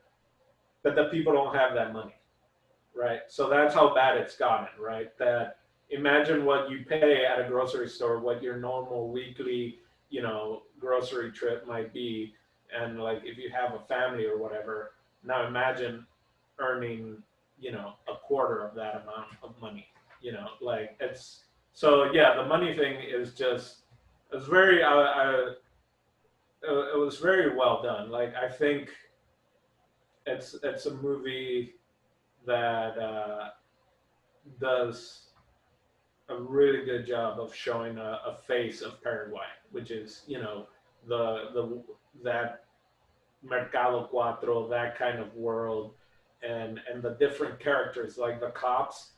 but the people don't have that money, right? So that's how bad it's gotten, right? That imagine what you pay at a grocery store, what your normal weekly, grocery trip might be, and like if you have a family or whatever. Now imagine earning, a quarter of that amount of money. Like it's so yeah. The money thing is just it's very it was very well done. Like I think it's a movie that does a really good job of showing a face of Paraguay, which is the that Mercado Cuatro, that kind of world, and the different characters like the cops.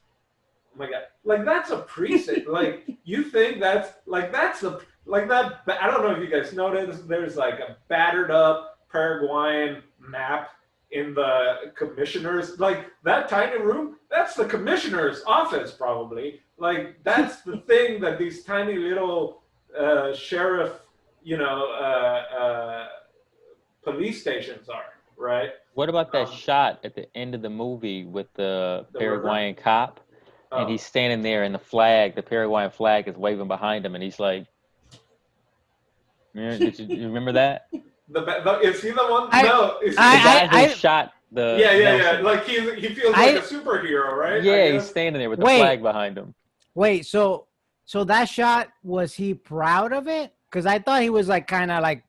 Oh my god, like that's a precinct. Like you think that's a like that. I don't know if you guys noticed. There's like a battered up Paraguayan map in the commissioner's, like that tiny room. That's the commissioner's office, probably. Like that's the thing that these tiny little sheriff, you know, police stations are, right? What about that Um, shot at the end of the movie with the the river. Paraguayan cop, and Oh, he's standing there, and the Paraguayan flag is waving behind him, and he's like, Did you remember that? is he the one? I No, is The he? guy I who I shot the Yeah, yeah, yeah. Nelson. Like he feels like a I superhero, right? I Yeah, he's guess. standing there with the wait flag behind him. wait. So that shot, was he proud of it? Because I thought he was like kind of like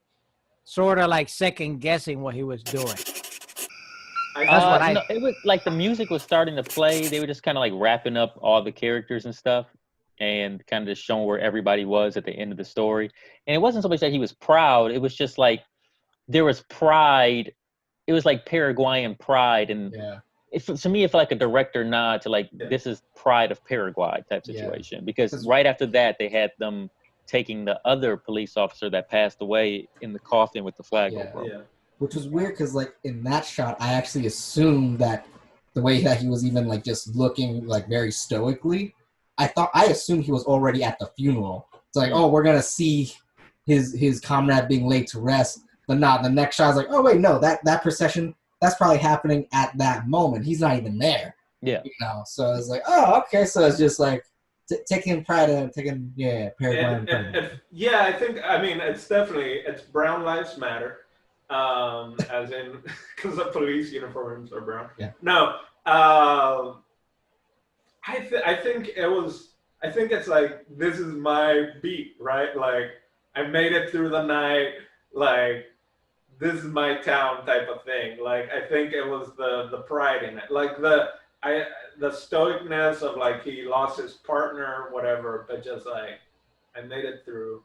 sort of like second guessing what he was doing. I That's what think No, I. it was like the music was starting to play. They were just kind of like wrapping up all the characters and stuff, and kind of just showing where everybody was at the end of the story. And it wasn't so much that he was proud. It was just like there was pride. It was like Paraguayan pride, and Yeah, to me, it felt like a director nod to like yeah, this is pride of Paraguay type yeah. situation. Because Because right after that, they had them taking the other police officer that passed away in the coffin with the flag yeah, over him. yeah. which was weird because like in that shot, I actually assumed that the way that he was even like just looking like very stoically, I assumed he was already at the funeral. It's like, oh, we're gonna see his comrade being laid to rest, but not the next shot. I was like, oh wait, no, that procession that's probably happening at that moment. He's not even there, Yeah. So I was like, oh, okay, so it's just like taking pride in taking Paraguayan pride. Yeah, I think I mean it's Brown Lives Matter, as in because the police uniforms are brown. Yeah. No, I think I think it's like this is my beat, right? Like I made it through the night, like this is my town type of thing. Like I think it was the pride in it, like I the stoicness of like he lost his partner, whatever, but just like I made it through.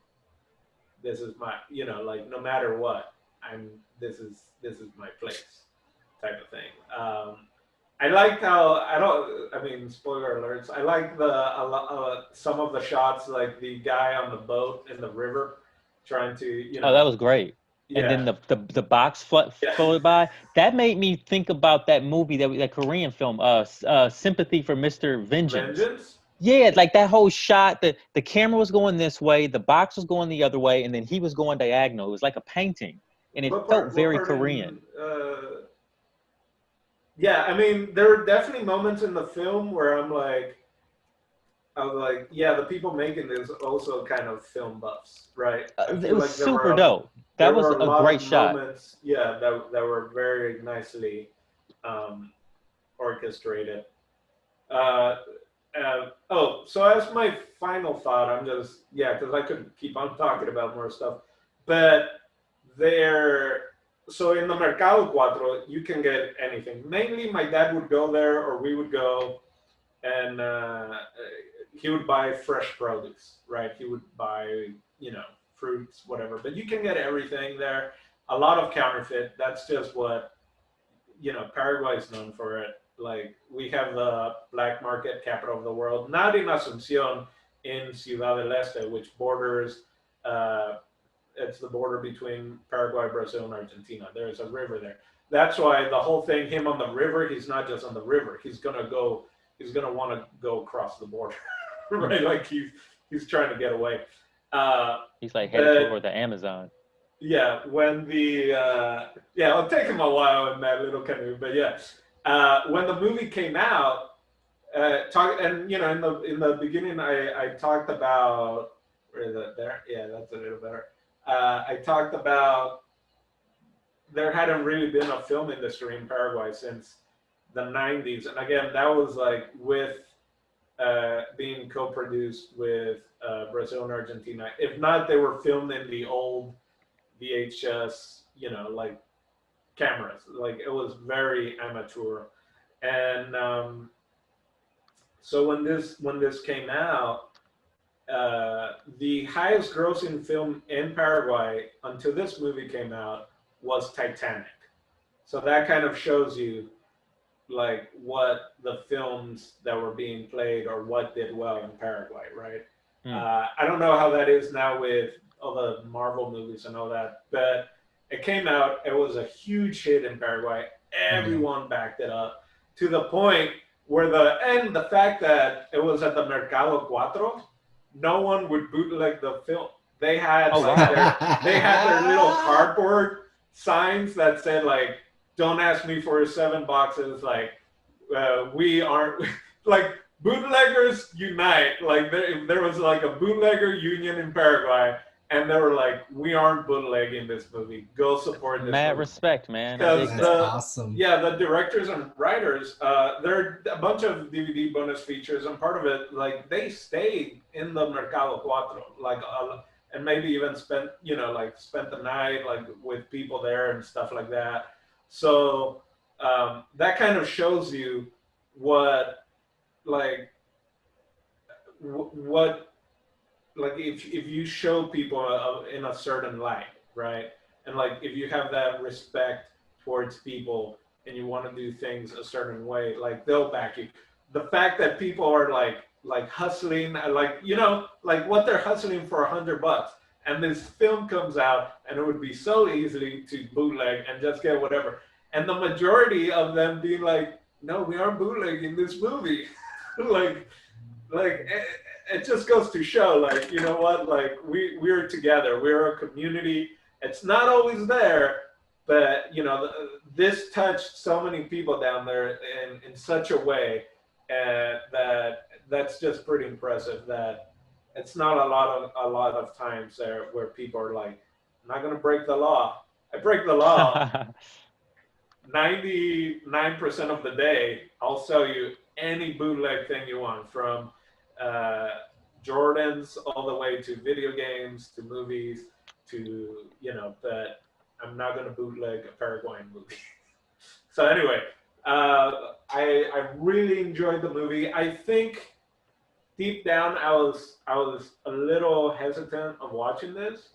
This is my, like no matter what, I'm this is my place, type of thing. I liked how I don't. I mean, spoiler alerts. I like some of the shots, like the guy on the boat in the river, trying to, Oh, that was great. And then yeah, the box yeah, floated by. That made me think about that movie, that Korean film, Sympathy for Mr. Vengeance. vengeance. Yeah, like that whole shot. The camera was going this way, the box was going the other way, and then he was going diagonal. It was like a painting, and it What felt part? What very part Korean. in? Yeah, I mean, there are definitely moments in the film where I'm like, I was like, yeah, the people making this also kind of film buffs, right? I It feel was like super dope. there That was were a a lot great of shot. moments, yeah, that were very nicely um, orchestrated. Uh, so as my final thought, I'm just yeah, because I could keep on talking about more stuff, but there. So in the Mercado Cuatro, you can get anything. Mainly, my dad would go there, or we would go, and he would buy fresh produce, right? He would buy, fruits, whatever. But you can get everything there. A lot of counterfeit. That's just what Paraguay is known for it. Like we have the black market capital of the world, not in Asuncion, in Ciudad del Este, which borders. It's the border between Paraguay, Brazil, and Argentina. There's a river there. That's why the whole thing, him on the river, he's not just on the river. He's gonna go. He's gonna want to go across the border, right? Like he's trying to get away. He's like headed But toward the Amazon. yeah, when the it'll take him a while in that little canoe, but yeah, when the movie came out, in the beginning, I talked about where is it there? Yeah, that's a little better. I talked about there hadn't really been a film industry in Paraguay since the '90s, and again, that was like with being co-produced with Brazil and Argentina. If not, they were filmed in the old VHS, like cameras. Like it was very amateur. And so when this came out, the highest grossing film in Paraguay until this movie came out was Titanic. So that kind of shows you like what the films that were being played or what did well in Paraguay, right? Mm. I don't know how that is now with all the Marvel movies and all that, but it came out. It was a huge hit in Paraguay. Everyone backed it up to the point where the fact that it was at the Mercado Cuatro, no one would bootleg the film. They had they had their little cardboard signs that said like, "Don't ask me for 7 boxes." Like, we aren't like bootleggers unite. Like there was like a bootlegger union in Paraguay, and they were like, "We aren't bootlegging this movie. Go support this Mad movie." respect, man. I Because dig That's that. awesome. the directors and writers, there are a bunch of DVD bonus features, and part of it, like they stayed in the Mercado Cuatro, like, and maybe even spent the night like with people there and stuff like that. So that kind of shows you what like what like if you show people in a certain light, right? And like if you have that respect towards people and you want to do things a certain way, like they'll back you. The fact that people are like hustling, like like what they're hustling for $100, and this film comes out, and it would be so easily to bootleg and just get whatever, and the majority of them being like, no, we aren't bootlegging this movie, like it just goes to show, like, you know what, like we're together, we're a community. It's not always there, but this touched so many people down there in such a way, that's just pretty impressive. That it's not a lot of times there where people are like, I'm not gonna break the law. I break the law 99% of the day. I'll sell you any bootleg thing you want, from uh, Jordans all the way to video games to movies to but I'm not gonna bootleg a Paraguayan movie. So anyway, I really enjoyed the movie. I think deep down I was a little hesitant of watching this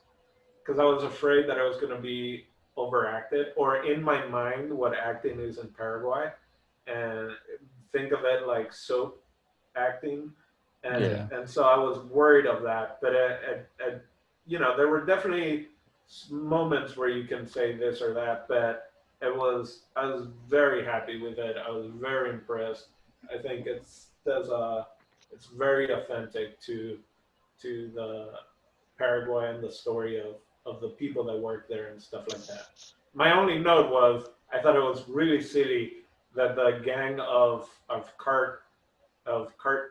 because I was afraid that I was gonna be overacted, or in my mind what acting is in Paraguay, and think of it like soap acting, and Yeah. and so I was worried of that. But there were definitely moments where you can say this or that, but I was very happy with it. I was very impressed. I think it's very authentic to the Paraguay and the story of the people that work there and stuff like that. My only note was I thought it was really silly that the gang of cart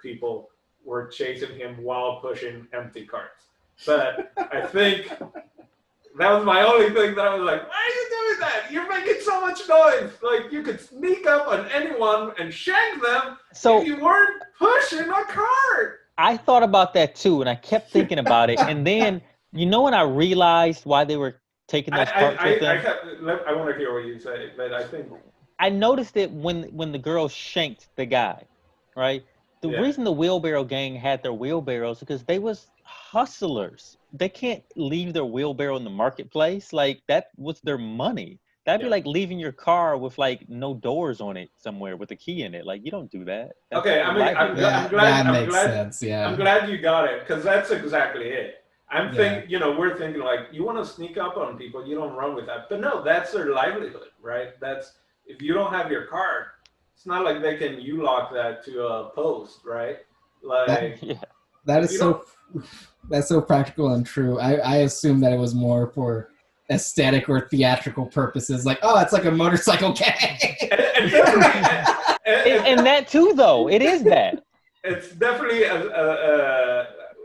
people were chasing him while pushing empty carts. But I think that was my only thing that I was like, why are you doing that? You're making so much noise. Like, you could sneak up on anyone and shank them if you weren't pushing a cart. I thought about that too, and I kept thinking about it. And then, when I realized why they were taking those carts with them? I want to hear what you say, but I think... I noticed it when the girl shanked the guy, right? The reason the wheelbarrow gang had their wheelbarrows is because they was hustlers. They can't leave their wheelbarrow in the marketplace. Like, that was their money. That'd be like leaving your car with like no doors on it somewhere with a key in it. Like, you don't do that. Okay, I mean, I'm glad. That makes sense. Yeah, I'm glad you got it, because that's exactly it. I'm thinking, we're thinking like, you want to sneak up on people, you don't run with that. But no, that's their livelihood, right? If you don't have your card, it's not like they can lock that to a post, right? Like, that's so practical and true. I assume that it was more for aesthetic or theatrical purposes, like, oh, it's like a motorcycle gang. And that too, though, it is that. It's definitely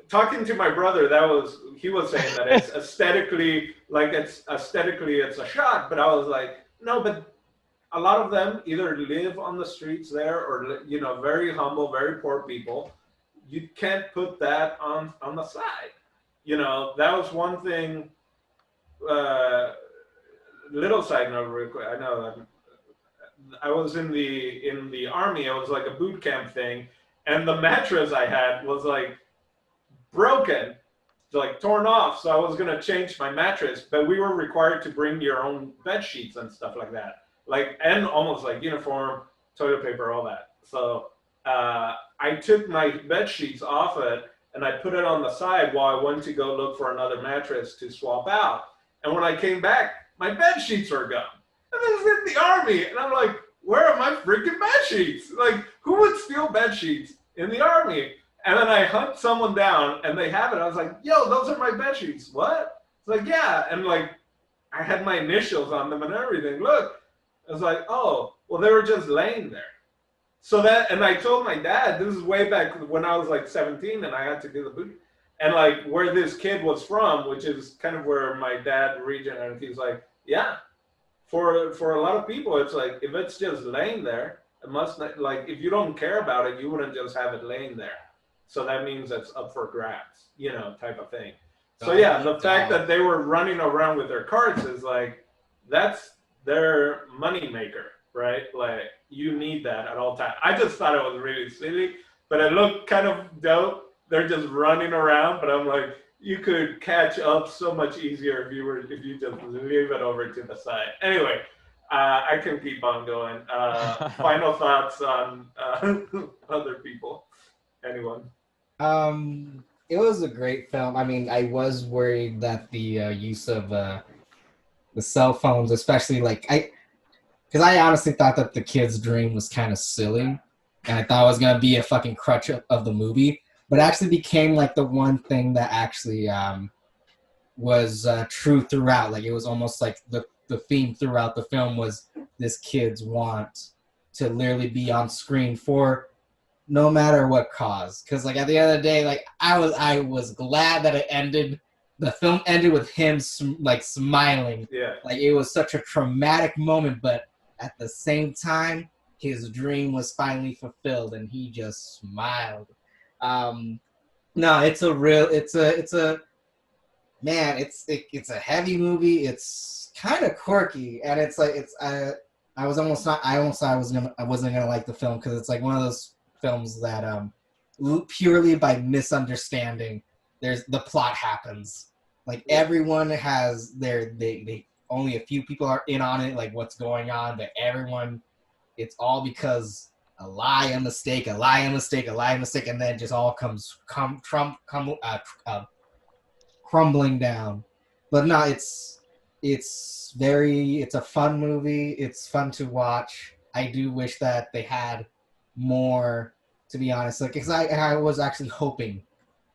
talking to my brother. He was saying that it's aesthetically it's a shot, but I was like, no, but a lot of them either live on the streets there or very humble, very poor people. You can't put that on the side. That was one thing. Little side note, real quick. I know I was in the army. It was like a boot camp thing, and the mattress I had was like broken, like torn off. So I was gonna change my mattress, but we were required to bring your own bed sheets and stuff like that, and almost like uniform, toilet paper, all that. So I took my bed sheets off it and I put it on the side while I went to go look for another mattress to swap out. And when I came back, my bed sheets were gone. And this is in the army. And I'm like, where are my freaking bed sheets? Like, who would steal bed sheets in the army? And then I hunt someone down and they have it. I was like, yo, those are my bed sheets. What? It's like, yeah. And like, I had my initials on them and everything. Look. I was like, oh, well, they were just laying there. So and I told my dad, this is way back when I was like 17 and I had to do the boot. And like where this kid was from, which is kind of where my dad region, and he's like, yeah, for a lot of people, it's like, if it's just laying there, it must not, like, if you don't care about it, you wouldn't just have it laying there. So that means it's up for grabs, type of thing. So yeah, the fact that they were running around with their carts is like, that's their money maker, right? Like, you need that at all times. I just thought it was really silly, but it looked kind of dope. They're just running around, but I'm like, you could catch up so much easier if you just leave it over to the side. Anyway, I can keep on going. Final thoughts on other people? Anyone? It was a great film. I mean, I was worried that the use of the cell phones, especially because I honestly thought that the kid's dream was kind of silly, and I thought it was gonna be a fucking crutch of the movie, but it actually became like the one thing that actually was true throughout. Like, it was almost like the theme throughout the film was this kid's want to literally be on screen for no matter what cause. Because like at the end of the day, like I was glad that it ended. The film ended with him smiling. Yeah. Like, it was such a traumatic moment, but at the same time, his dream was finally fulfilled, and he just smiled. No, it's a heavy movie. It's kind of quirky, and it's like I almost thought I wasn't gonna like the film because it's like one of those films that purely by misunderstanding, the plot happens. Like, everyone has they only a few people are in on it, like what's going on, but everyone, it's all because a lie, a mistake, a lie, a mistake, a lie, a mistake, and then it just all comes crumbling down. But no, it's a fun movie. It's fun to watch. I do wish that they had more, to be honest, like, because I was actually hoping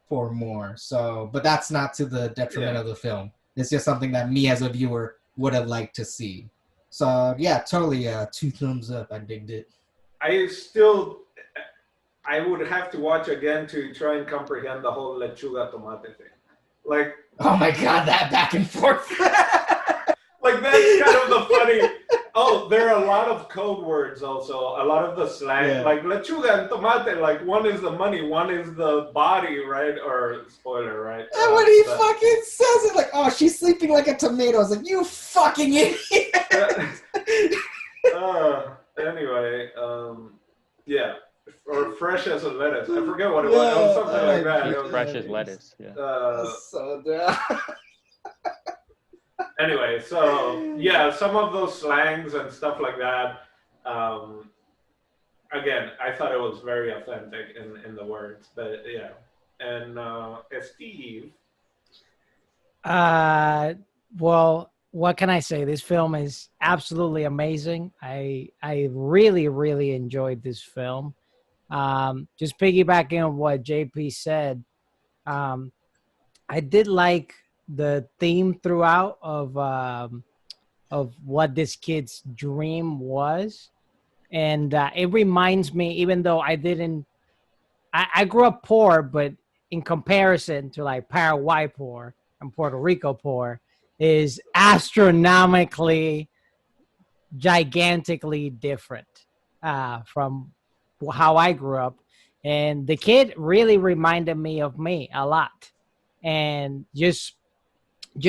for more. So, but that's not to the detriment of the film. It's just something that me as a viewer would have liked to see. So yeah, totally 2 thumbs up. I digged it. I would have to watch again to try and comprehend the whole lechuga tomate thing. Like, Oh my god, that back and forth. like that's kind of the funny. Oh, there are a lot of code words also. A lot of the slang, Yeah. like lechuga and tomate. Like one is the money, one is the body, right? Or spoiler, right? And when he fucking says it, like, oh, she's sleeping like a tomato. I was like, you fucking idiot. Anyway, yeah, or fresh as a lettuce. I forget what it was. It was something like that. It was, Fresh as lettuce. Yeah. So dumb. Anyway, so yeah, some of those slangs and stuff like that. Again, I thought it was very authentic in the words, but yeah. And Steve. Well, what can I say? This film is absolutely amazing. I really, really enjoyed this film. Just piggybacking on what JP said, I did like the theme throughout of what this kid's dream was, and it reminds me, even though I grew up poor, but in comparison to like Paraguay poor and Puerto Rico poor, is astronomically, gigantically different from how I grew up. And the kid really reminded me of me a lot. And just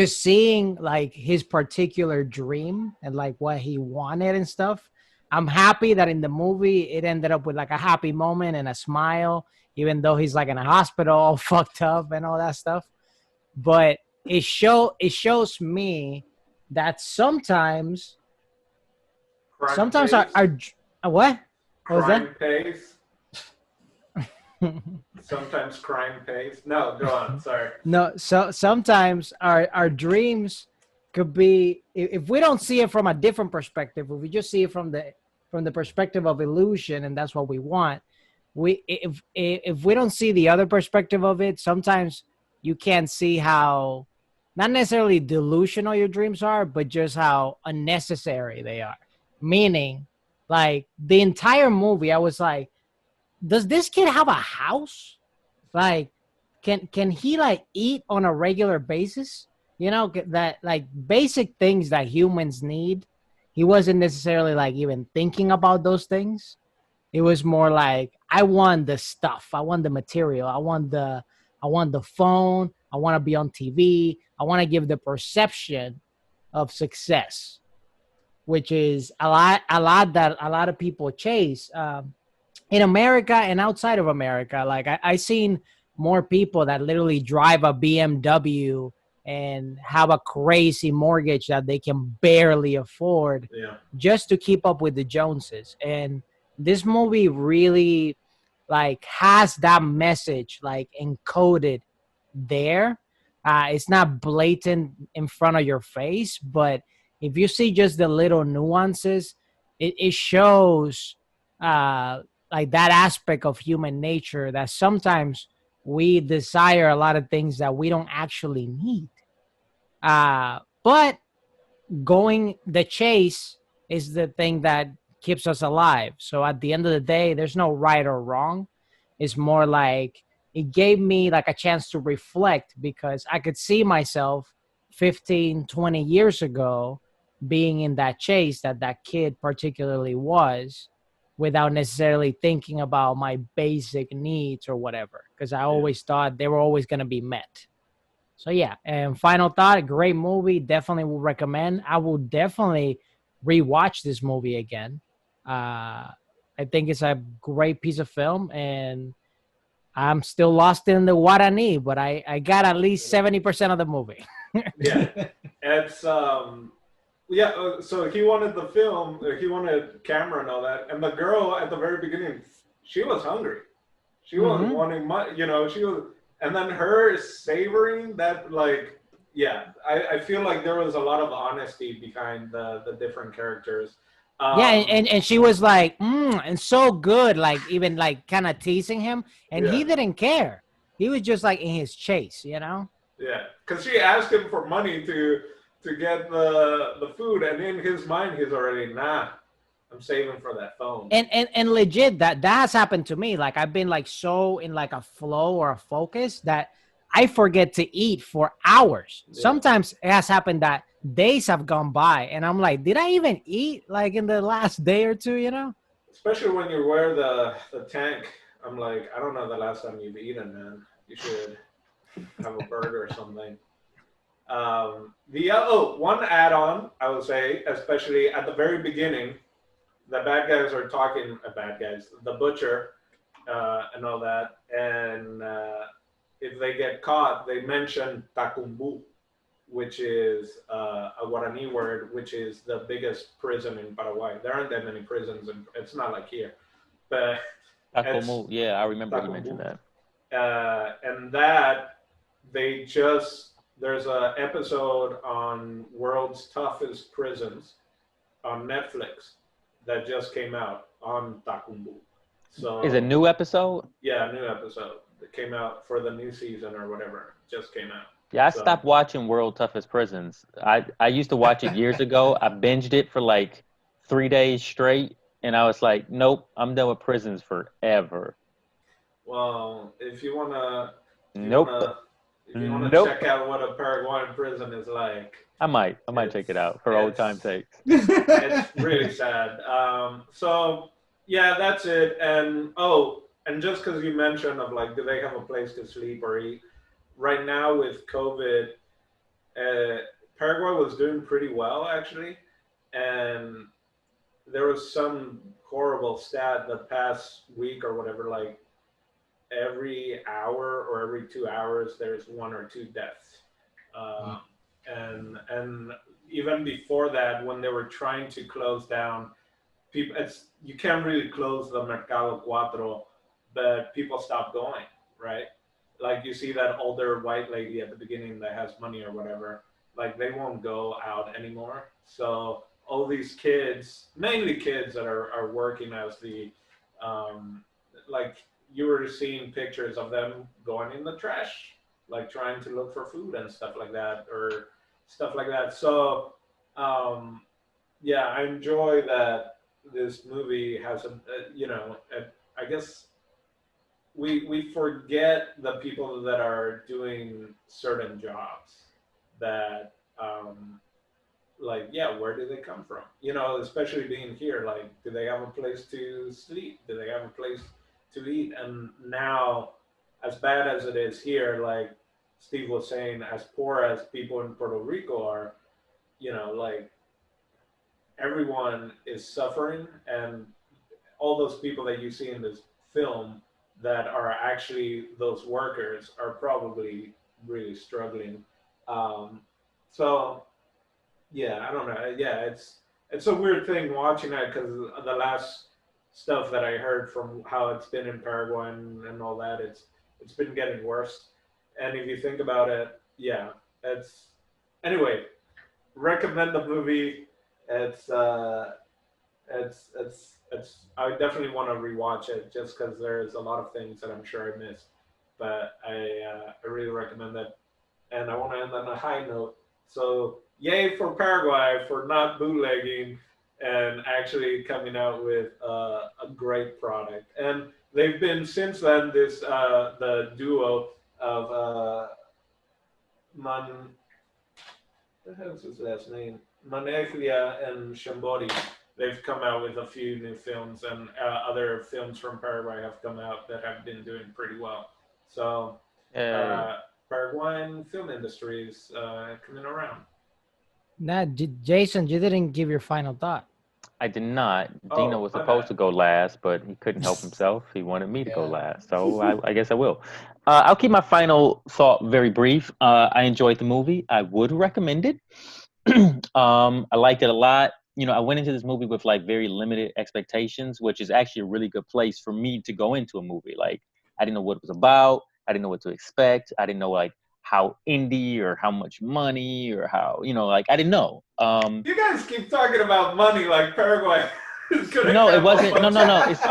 seeing like his particular dream and like what he wanted and stuff. I'm happy that in the movie it ended up with like a happy moment and a smile, even though he's like in a hospital all fucked up and all that stuff. But it shows me that sometimes our what? What was that? Crime pays. Sometimes crime pays. No, go on. Sorry. No, so sometimes our dreams could be, if we don't see it from a different perspective, if we just see it from the perspective of illusion, and that's what we want. If we don't see the other perspective of it, sometimes you can't see how not necessarily delusional your dreams are, but just how unnecessary they are. Meaning, like the entire movie, I was like, does this kid have a house? Like, can he like eat on a regular basis? You know, that like basic things that humans need. He wasn't necessarily like even thinking about those things. It was more like, I want the stuff, I want the material, I want the phone, I want to be on TV, I want to give the perception of success, which is a lot that a lot of people chase. In America and outside of America, like I seen more people that literally drive a BMW and have a crazy mortgage that they can barely afford just to keep up with the Joneses. And this movie really like has that message like encoded there. It's not blatant in front of your face, but if you see just the little nuances, it shows like that aspect of human nature that sometimes we desire a lot of things that we don't actually need. But going the chase is the thing that keeps us alive. So at the end of the day, there's no right or wrong. It's more like it gave me like a chance to reflect, because I could see myself 15, 20 years ago being in that chase that kid particularly was, without necessarily thinking about my basic needs or whatever, because I always thought they were always going to be met. So yeah, and final thought, great movie. Definitely will recommend. I will definitely rewatch this movie again. I think it's a great piece of film, and I'm still lost in the Guarani, but I got at least 70% of the movie. Yeah, it's so he wanted the film, he wanted camera and all that, and the girl at the very beginning, she was hungry. She was wanting money, you know. She was, and then her savoring that, like, yeah, I feel like there was a lot of honesty behind the different characters. Yeah, and she was like, and so good, like even like kind of teasing him, and he didn't care. He was just like in his chase, you know. Yeah, because she asked him for money to get the food, and in his mind, he's already, nah, I'm saving for that phone. And legit, that has happened to me. Like I've been like so in like a flow or a focus that I forget to eat for hours. Yeah. Sometimes it has happened that days have gone by and I'm like, did I even eat like in the last day or two, you know? Especially when you wear the tank. I'm like, I don't know the last time you've eaten, man. You should have a burger or something. One add-on I would say, especially at the very beginning, the bad guys are talking. Bad guys, the butcher, and all that, and if they get caught, they mention Tacumbu, which is a Guarani word, which is the biggest prison in Paraguay. There aren't that many prisons, and it's not like here, but Tacomu, yeah, I remember you Tacumbu. mentioned that. And that there's a episode on World's Toughest Prisons on Netflix that just came out on Tacumbu. So Is a new episode? Yeah, a new episode that came out for the new season or whatever. Just came out. Yeah, I stopped watching World Toughest Prisons. I used to watch it years ago. I binged it for like 3 days straight, and I was like, nope, I'm done with prisons forever. Well, if you wanna check out what a Paraguayan prison is like, I might check it out for old time sakes. It's really sad. So yeah, that's it. And just because you mentioned of like, do they have a place to sleep or eat? Right now with COVID, Paraguay was doing pretty well actually, and there was some horrible stat the past week or whatever, like every hour or every 2 hours there's 1 or 2 deaths. And even before that, when they were trying to close down, you can't really close the Mercado Cuatro, but people stopped going, right? Like you see that older white lady at the beginning that has money or whatever, like they won't go out anymore. So all these kids, mainly kids that are working as the, like you were seeing pictures of them going in the trash, like trying to look for food and stuff like that. So, yeah, I enjoy that this movie has I guess we forget the people that are doing certain jobs that, like, yeah, where do they come from? Especially being here, like, do they have a place to sleep? Do they have a place to eat? And now, as bad as it is here, like Steve was saying, as poor as people in Puerto Rico are, like everyone is suffering, and all those people that you see in this film that are actually those workers are probably really struggling. So yeah, I don't know. Yeah, it's a weird thing watching that because the last stuff that I heard from how it's been in Paraguay and all that, it's been getting worse. And if you think about it, yeah, it's anyway. Recommend the movie. It's I definitely want to rewatch it just because there's a lot of things that I'm sure I missed, but I really recommend it, and I want to end on a high note. So yay for Paraguay for not bootlegging and actually coming out with a great product. And they've been since then the duo of what the hell's his last name? Maneglia and Shambori. They've come out with a few new films, and other films from Paraguay have come out that have been doing pretty well. So, Paraguayan film industry is coming around. Now, Jason, you didn't give your final thought. I did not. Dino was supposed to go last, but he couldn't help himself. He wanted me to go last, so I guess I will. I'll keep my final thought very brief. I enjoyed the movie. I would recommend it. I liked it a lot. I went into this movie with like very limited expectations, which is actually a really good place for me to go into a movie. Like, I didn't know what it was about. I didn't know what to expect. I didn't know like how indie or how much money or how, like I didn't know. You guys keep talking about money like Paraguay. No, it wasn't. No. It's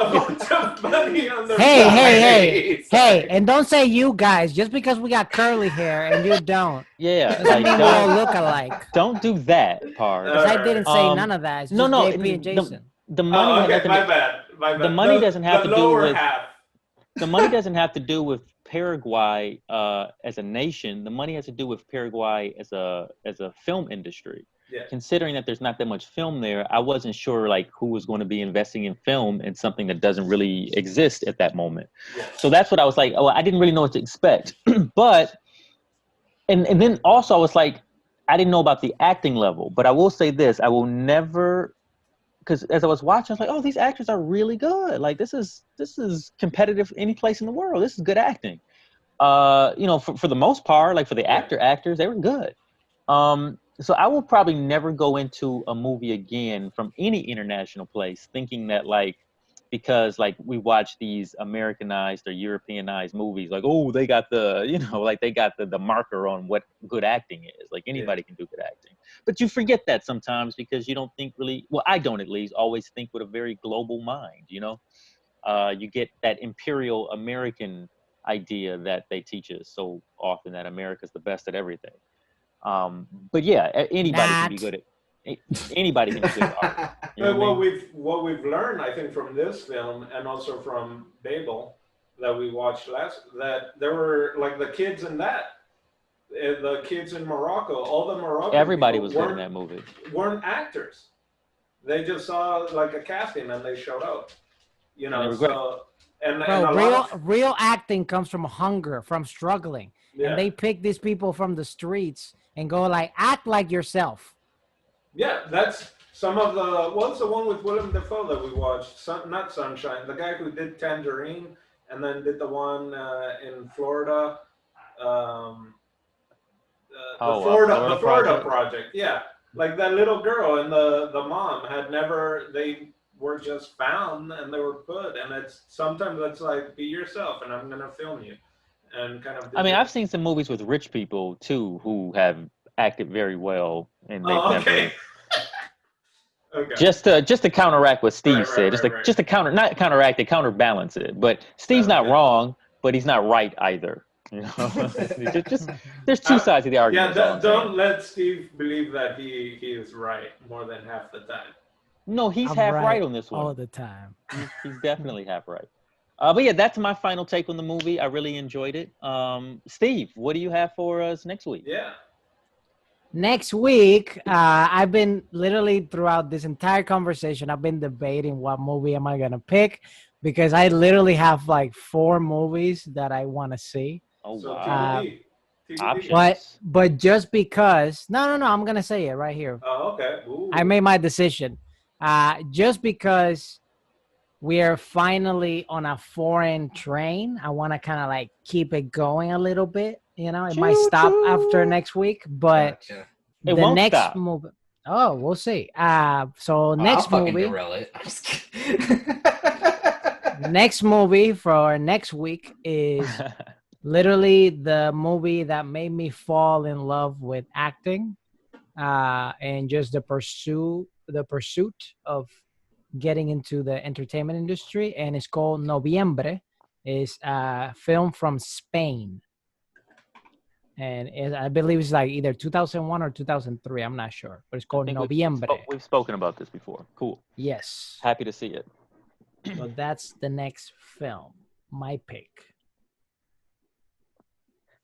money on the hey, and don't say you guys just because we got curly hair and you don't. Yeah, doesn't mean we all look alike. Don't do that part. Because I didn't say none of that. It's just JP and Jason. the money Oh, had okay, nothing. my bad. The money doesn't have the to do lower with half. the money doesn't have to do with Paraguay as a nation. The money has to do with Paraguay as a film industry. Yeah. Considering that there's not that much film there, I wasn't sure like who was going to be investing in film and something that doesn't really exist at that moment. Yeah. So that's what I was like, oh, I didn't really know what to expect. But and then also I was like, I didn't know about the acting level. But I will say this, I will never, because as I was watching, I was like, oh, these actors are really good. Like this is competitive any place in the world. This is good acting. You know, for the most part, like for the actors, they were good. So I will probably never go into a movie again from any international place thinking that like, because like we watch these Americanized or Europeanized movies, like, oh, they got the, you know, like they got the marker on what good acting is. Like anybody can do good acting. But you forget that sometimes because you don't think really, well, I don't at least always think with a very global mind, you know? You get that imperial American idea that they teach us so often that America's the best at everything. But yeah, anybody can be Not. good at anybody can be good at art. You know But what I mean? what we've learned, I think, from this film and also from Babel that we watched that there were like the kids in the kids in Morocco, all the Moroccan Everybody people was good in that movie. weren't actors. They just saw like a casting and they showed up. You And know, they were great. so and Bro, a lot of real acting comes from hunger, from struggling. yeah. And they pick these people from the streets and go like, act like yourself. Yeah, that's some of the. What's the one with Willem Dafoe that we watched? Not Sunshine. The guy who did Tangerine and then did the one in Florida. Um, the Florida Project. Yeah, like that little girl and the mom had never. They were just found and they were put. And it's sometimes it's like be yourself and I'm gonna film you, and kind of. I mean, I've seen some movies with rich people too who have acted very well, and they've never. Okay. Just to counteract what Steve said, just to not counteract it, counterbalance it. But Steve's not wrong, but he's not right either. You know, just there's two sides of the argument. Yeah, don't let Steve believe that he is right more than half the time. No, he's I'm half right on this one. all the time. He's definitely half right. But yeah, that's my final take on the movie. I really enjoyed it. Steve, what do you have for us next week? Yeah. Next week, I've been literally throughout this entire conversation, I've been debating what movie am I gonna pick because I literally have like 4 movies that I want to see. Oh So wow! TBD. But just because, no, I'm gonna say it right here. Oh, okay. Ooh. I made my decision. Just because we are finally on a foreign train, I want to kind of like keep it going a little bit. You know, it might stop after next week, but it won't next stop. movie. Oh, we'll see. So next movie. Next movie for next week is literally the movie that made me fall in love with acting, and just the pursuit of getting into the entertainment industry, and it's called Noviembre. It's a film from Spain. And I believe it's like either 2001 or 2003. I'm not sure, but it's called Noviembre. We've spoken about this before. Cool. Yes. Happy to see it. So that's the next film. My pick.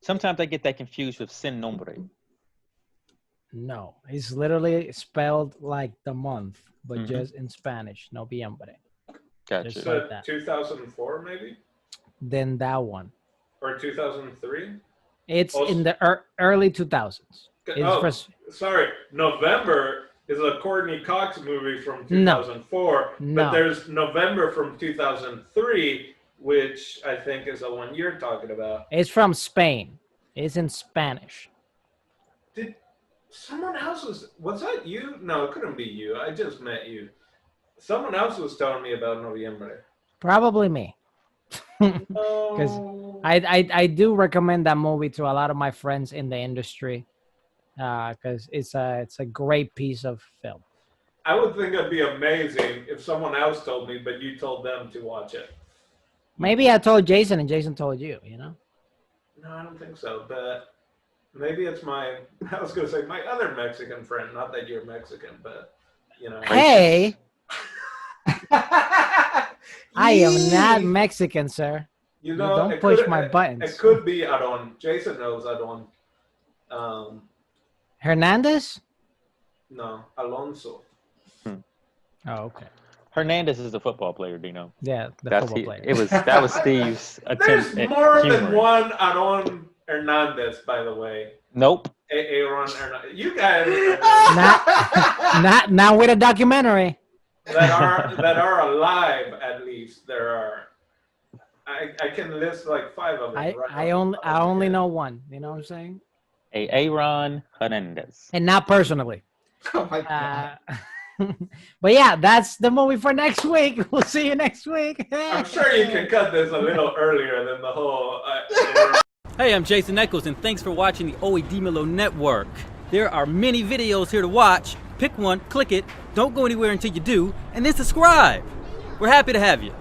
Sometimes I get that confused with Sin Nombre. No, it's literally spelled like the month, but just in Spanish. Noviembre. Gotcha. So like that. 2004 maybe? Then that one. Or 2003? It's also, in the early 2000s. Sorry. November is a Courtney Cox movie from 2004, but there's November from 2003, which I think is the one you're talking about. It's from Spain. It's in Spanish. Did someone else was that you? No, it couldn't be you. I just met you. Someone else was telling me about Noviembre. Probably me. Because I do recommend that movie to a lot of my friends in the industry, because it's a great piece of film. I would think it'd be amazing if someone else told me, but you told them to watch it. Maybe I told Jason and Jason told you, you know? No, I don't think so, but maybe it's I was going to say my other Mexican friend, not that you're Mexican, but, you know. Hey! I am not Mexican, sir. You know, don't push my buttons. It could be Aaron. Jason knows Aaron. Hernandez? No, Alonso. Oh, okay. Hernandez is a football player, Dino. Yeah, football player. That was Steve's attempt. There's more humor. than one Aaron Hernandez, by the way. Nope. Aaron Hernandez. You guys not with a documentary. that are alive. At least there are. I can list like 5 of them. I only know one. You know what I'm saying? Aaron Hernandez. And not personally. Oh my God. But yeah, that's the movie for next week. We'll see you next week. I'm sure you can cut this a little earlier than the whole. Hey, I'm Jason Eccles, and thanks for watching the Dimelo Network. There are many videos here to watch. Pick one, click it, don't go anywhere until you do, and then subscribe. We're happy to have you.